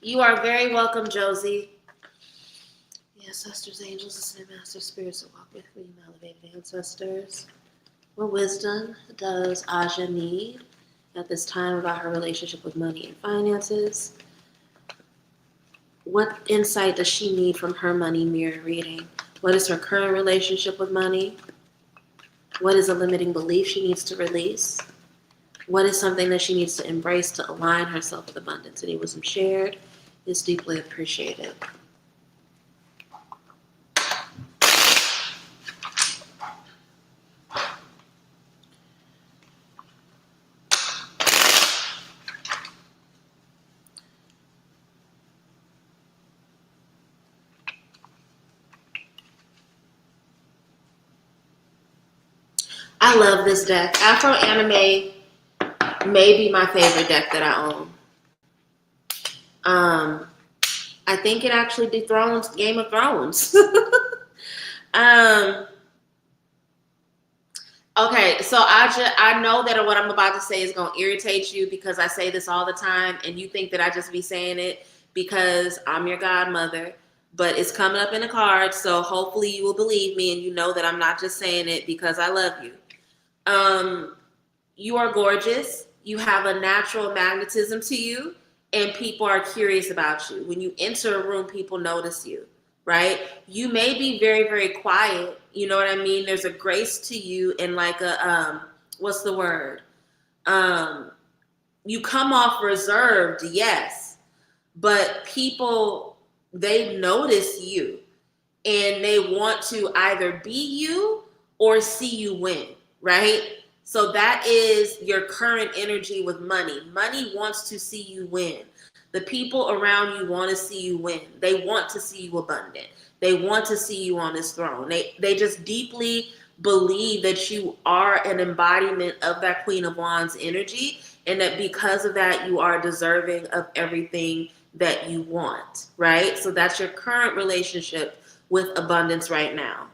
You are very welcome, Josie. Ancestors, angels, ascended masters, spirits that walk with me, my elevated ancestors. What wisdom does Aja need at this time about her relationship with money and finances. What insight does she need from her money mirror reading? What is her current relationship with money? What is a limiting belief she needs to release? What is something that she needs to embrace to align herself with abundance? Any wisdom shared is deeply appreciated. I love this deck. Afro Anime may be my favorite deck that I own. I think it actually dethrones Game of Thrones. Okay, so I know that what I'm about to say is going to irritate you because I say this all the time, and you think that I just be saying it because I'm your godmother. But it's coming up in the cards, so hopefully you will believe me and you know that I'm not just saying it because I love you. You are gorgeous. You have a natural magnetism to you, and people are curious about you. When you enter a room, people notice you, right? You may be very, very quiet. You know what I mean? There's a grace to you and like a, what's the word? You come off reserved, yes, but people, they notice you and they want to either be you or see you win, right? So that is your current energy with money. Money wants to see you win. The people around you want to see you win. They want to see you abundant. They want to see you on this throne. They just deeply believe that you are an embodiment of that Queen of Wands energy, and that because of that, you are deserving of everything that you want, right? So that's your current relationship with abundance right now.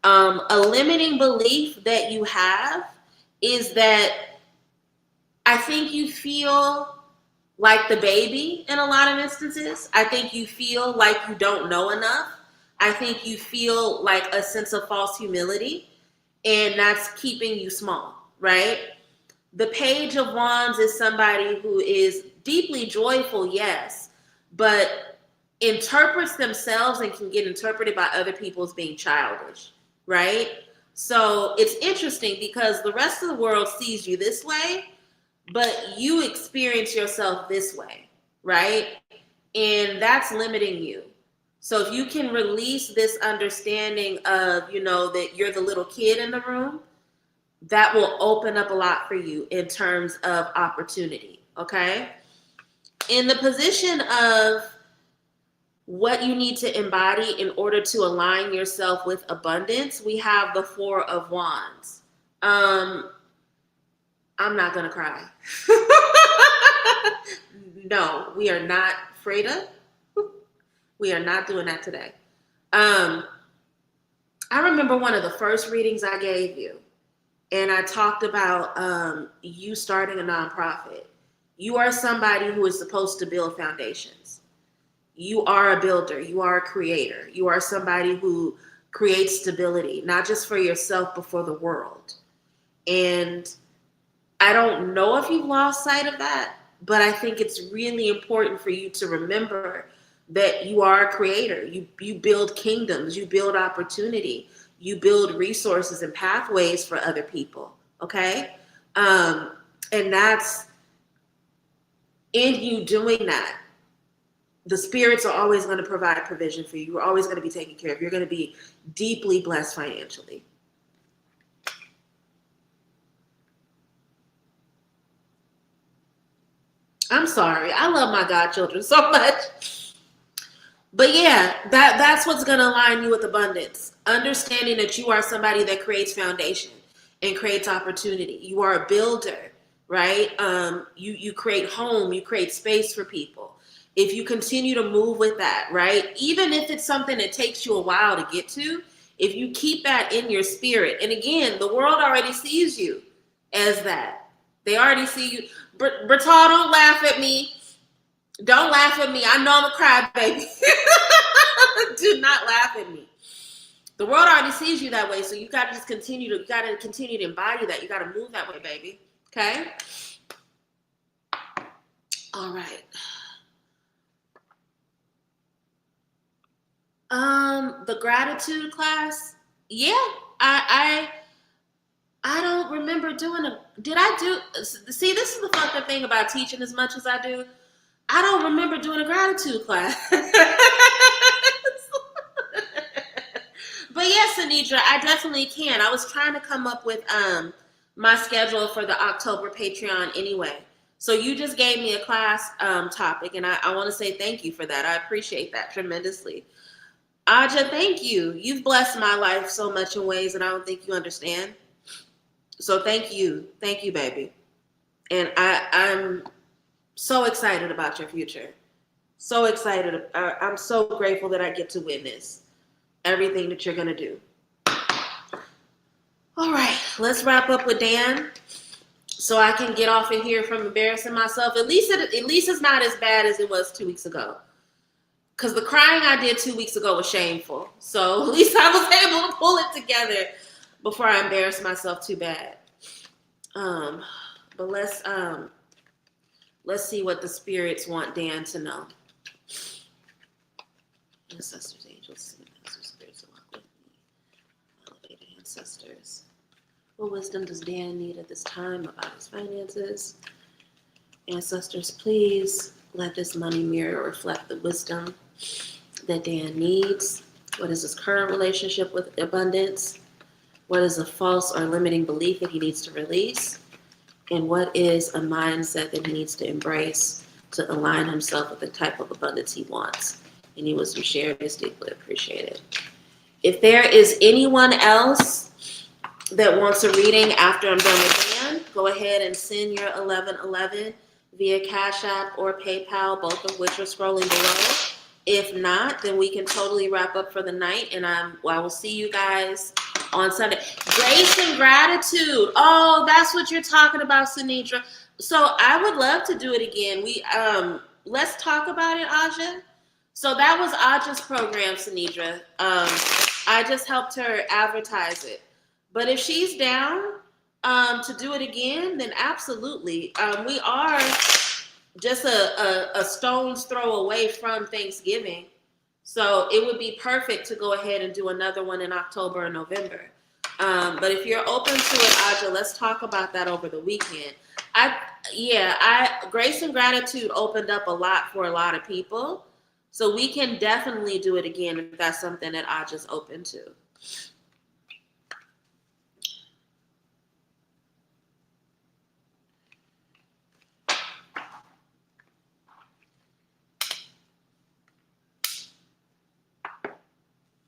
A limiting belief that you have is that I think you feel like the baby in a lot of instances. I think you feel like you don't know enough. I think you feel like a sense of false humility, and that's keeping you small, right? The Page of Wands is somebody who is deeply joyful, yes, but interprets themselves and can get interpreted by other people as being childish, right? So it's interesting because the rest of the world sees you this way, but you experience yourself this way, right? And that's limiting you. So if you can release this understanding of, you know, that you're the little kid in the room, that will open up a lot for you in terms of opportunity, okay? In the position of what you need to embody in order to align yourself with abundance, we have the Four of Wands. I'm not gonna cry. No, we are not, Freda. We are not doing that today. I remember one of the first readings I gave you, and I talked about you starting a nonprofit. You are somebody who is supposed to build foundations. You are a builder. You are a creator. You are somebody who creates stability, not just for yourself, but for the world. And I don't know if you've lost sight of that, but I think it's really important for you to remember that you are a creator. You build kingdoms, you build opportunity, you build resources and pathways for other people, okay? And that's in you doing that. The spirits are always going to provide provision for you. You're always going to be taken care of. You're going to be deeply blessed financially. I'm sorry. I love my godchildren so much. But yeah, that's what's going to align you with abundance. Understanding that you are somebody that creates foundation and creates opportunity. You are a builder, right? You create home, you create space for people. If you continue to move with that, right? Even if it's something that takes you a while to get to, if you keep that in your spirit, and again, the world already sees you as that. They already see you. Bertal, don't laugh at me. Don't laugh at me. I know I'm a crybaby. Do not laugh at me. The world already sees you that way, so you gotta just continue to embody that. You gotta move that way, baby. Okay? All right. The gratitude class. Yeah, I don't remember doing a. Did I do? See, this is the fucked up thing about teaching as much as I do. I don't remember doing a gratitude class. But yes, Anidra, I definitely can. I was trying to come up with my schedule for the October Patreon anyway. So you just gave me a class topic, and I want to say thank you for that. I appreciate that tremendously. Aja, thank you. You've blessed my life so much in ways that I don't think you understand. So thank you. Thank you, baby. And I'm so excited about your future. So excited. I'm so grateful that I get to witness everything that you're going to do. All right, let's wrap up with Dan so I can get off of here from embarrassing myself. At least it's not as bad as it was 2 weeks ago. Because the crying I did 2 weeks ago was shameful. So at least I was able to pull it together before I embarrassed myself too bad. But let's see what the spirits want Dan to know. Ancestors, angels, spirits, walk with me. Elevated ancestors. What wisdom does Dan need at this time about his finances? Ancestors, please let this money mirror reflect the wisdom that Dan needs. What is his current relationship with abundance? What is a false or limiting belief that he needs to release? And what is a mindset that he needs to embrace to align himself with the type of abundance he wants? Any wisdom shared is deeply appreciated. If there is anyone else that wants a reading after I'm done with Dan, go ahead and send your 1111 via Cash App or PayPal, both of which are scrolling below. If not, then we can totally wrap up for the night, and I will see you guys on Sunday. Grace and gratitude. Oh, that's what you're talking about, Sinidra. So I would love to do it again. Let's talk about it, Aja. So that was Aja's program, Sinidra. I just helped her advertise it. But if she's down to do it again, then absolutely. We are just a stone's throw away from Thanksgiving. So it would be perfect to go ahead and do another one in October or November. But if you're open to it, Aja, let's talk about that over the weekend. Grace and gratitude opened up a lot for a lot of people. So we can definitely do it again if that's something that Aja's open to.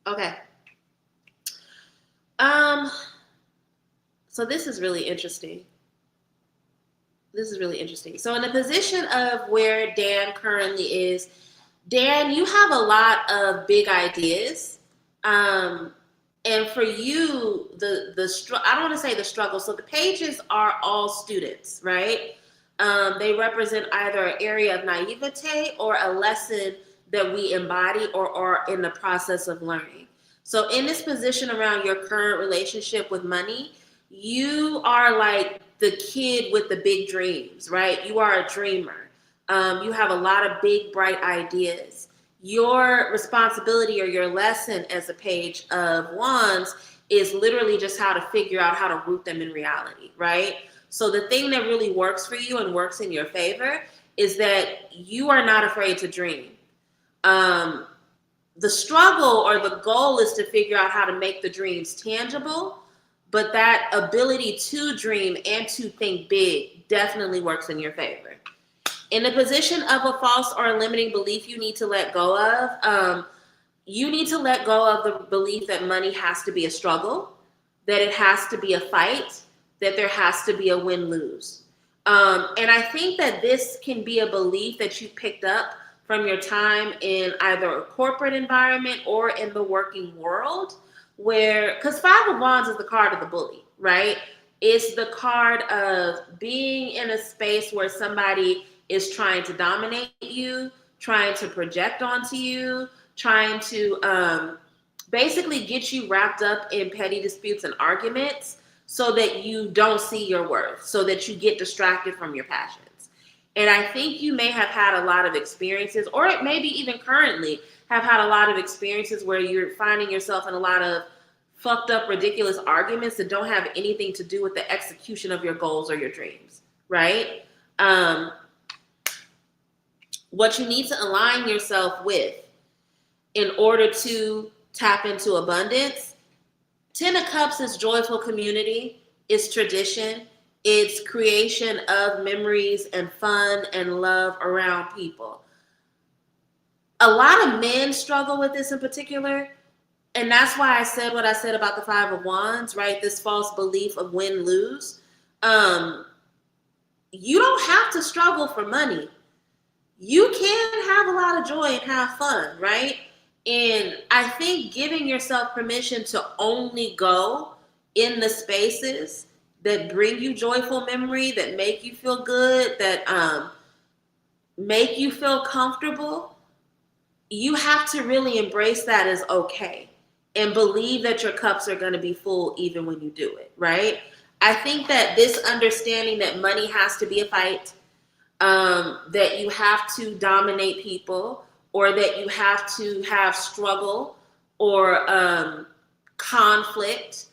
Okay. So this is really interesting. So in the position of where Dan currently is, Dan, you have a lot of big ideas. And for you, I don't want to say the struggle. So the pages are all students, right? They represent either an area of naivete or a lesson that we embody or are in the process of learning. So in this position around your current relationship with money, you are like the kid with the big dreams, right? You are a dreamer. You have a lot of big, bright ideas. Your responsibility or your lesson as a page of wands is literally just how to figure out how to root them in reality, right? So the thing that really works for you and works in your favor is that you are not afraid to dream. The struggle or the goal is to figure out how to make the dreams tangible, but that ability to dream and to think big definitely works in your favor. In the position of a false or a limiting belief you need to let go of, you need to let go of the belief that money has to be a struggle, that it has to be a fight, that there has to be a win-lose. And I think that this can be a belief that you picked up from your time in either a corporate environment or in the working world, because Five of Wands is the card of the bully, right? It's the card of being in a space where somebody is trying to dominate you, trying to project onto you, trying to basically get you wrapped up in petty disputes and arguments so that you don't see your worth, so that you get distracted from your passions. And I think you may have had a lot of experiences, or it maybe even currently have had a lot of experiences where you're finding yourself in a lot of fucked up, ridiculous arguments that don't have anything to do with the execution of your goals or your dreams, right? What you need to align yourself with in order to tap into abundance. 10 of Cups is joyful community, it's tradition, it's creation of memories and fun and love around people. A lot of men struggle with this in particular, and that's why I said what I said about the Five of Wands, right? This false belief of win-lose. You don't have to struggle for money. You can have a lot of joy and have fun, right? And I think giving yourself permission to only go in the spaces that bring you joyful memory, that make you feel good, that make you feel comfortable, you have to really embrace that as okay and believe that your cups are going to be full even when you do it, right? I think that this understanding that money has to be a fight, that you have to dominate people, or that you have to have struggle or conflict,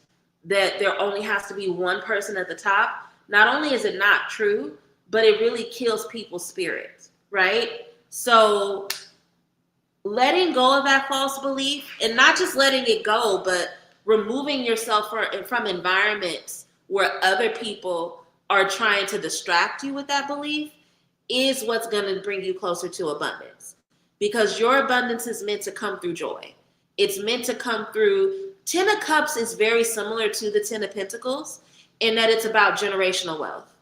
that there only has to be one person at the top. Not only is it not true, but it really kills people's spirits, right? So letting go of that false belief, and not just letting it go, but removing yourself from environments where other people are trying to distract you with that belief, is what's going to bring you closer to abundance. Because your abundance is meant to come through joy. It's meant to come through. 10 of Cups is very similar to the 10 of Pentacles in that it's about generational wealth.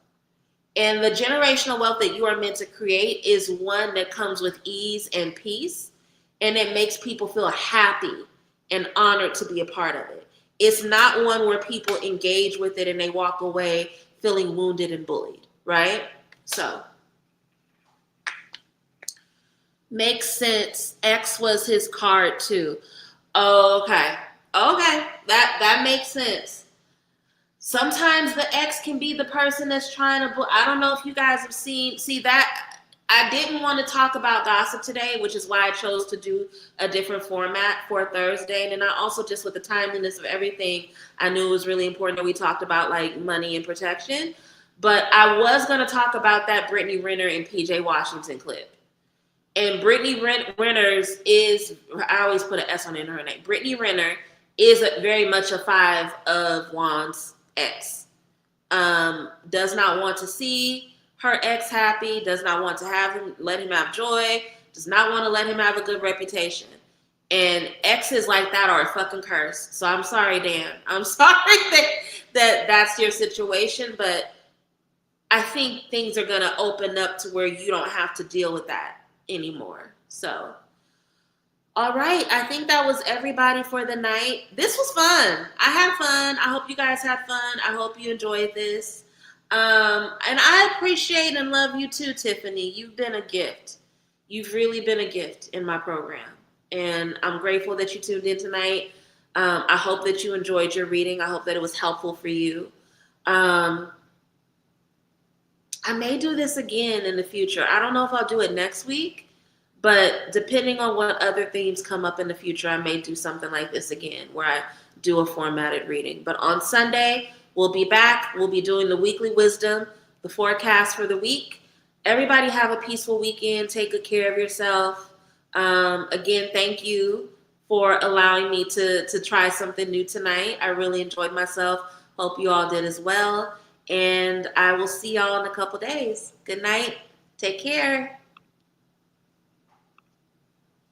And the generational wealth that you are meant to create is one that comes with ease and peace, and it makes people feel happy and honored to be a part of it. It's not one where people engage with it and they walk away feeling wounded and bullied, right? So, makes sense. X was his card too. Okay. That makes sense. Sometimes the X can be the person that's trying to, I don't know if you guys have see that. I didn't want to talk about gossip today, which is why I chose to do a different format for Thursday. And I also, just with the timeliness of everything, I knew it was really important that we talked about like money and protection. But I was going to talk about that Brittany Renner and PJ Washington clip. And Brittany Renner's is, I always put an S on in her name. Brittany Renner is very much a Five of Wands ex. Does not want to see her ex happy, does not want to let him have joy, does not want to let him have a good reputation. And exes like that are a fucking curse. So I'm sorry, Dan. I'm sorry that's your situation, but I think things are going to open up to where you don't have to deal with that anymore. So, all right. I think that was everybody for the night. This was fun. I had fun. I hope you guys had fun. I hope you enjoyed this. And I appreciate and love you too, Tiffany. You've been a gift. You've really been a gift in my program. And I'm grateful that you tuned in tonight. I hope that you enjoyed your reading. I hope that it was helpful for you. I may do this again in the future. I don't know if I'll do it next week, but depending on what other themes come up in the future, I may do something like this again where I do a formatted reading. But on Sunday, we'll be back. We'll be doing the weekly wisdom, the forecast for the week. Everybody have a peaceful weekend. Take good care of yourself. Again, thank you for allowing me to try something new tonight. I really enjoyed myself. Hope you all did as well. And I will see y'all in a couple days. Good night. Take care.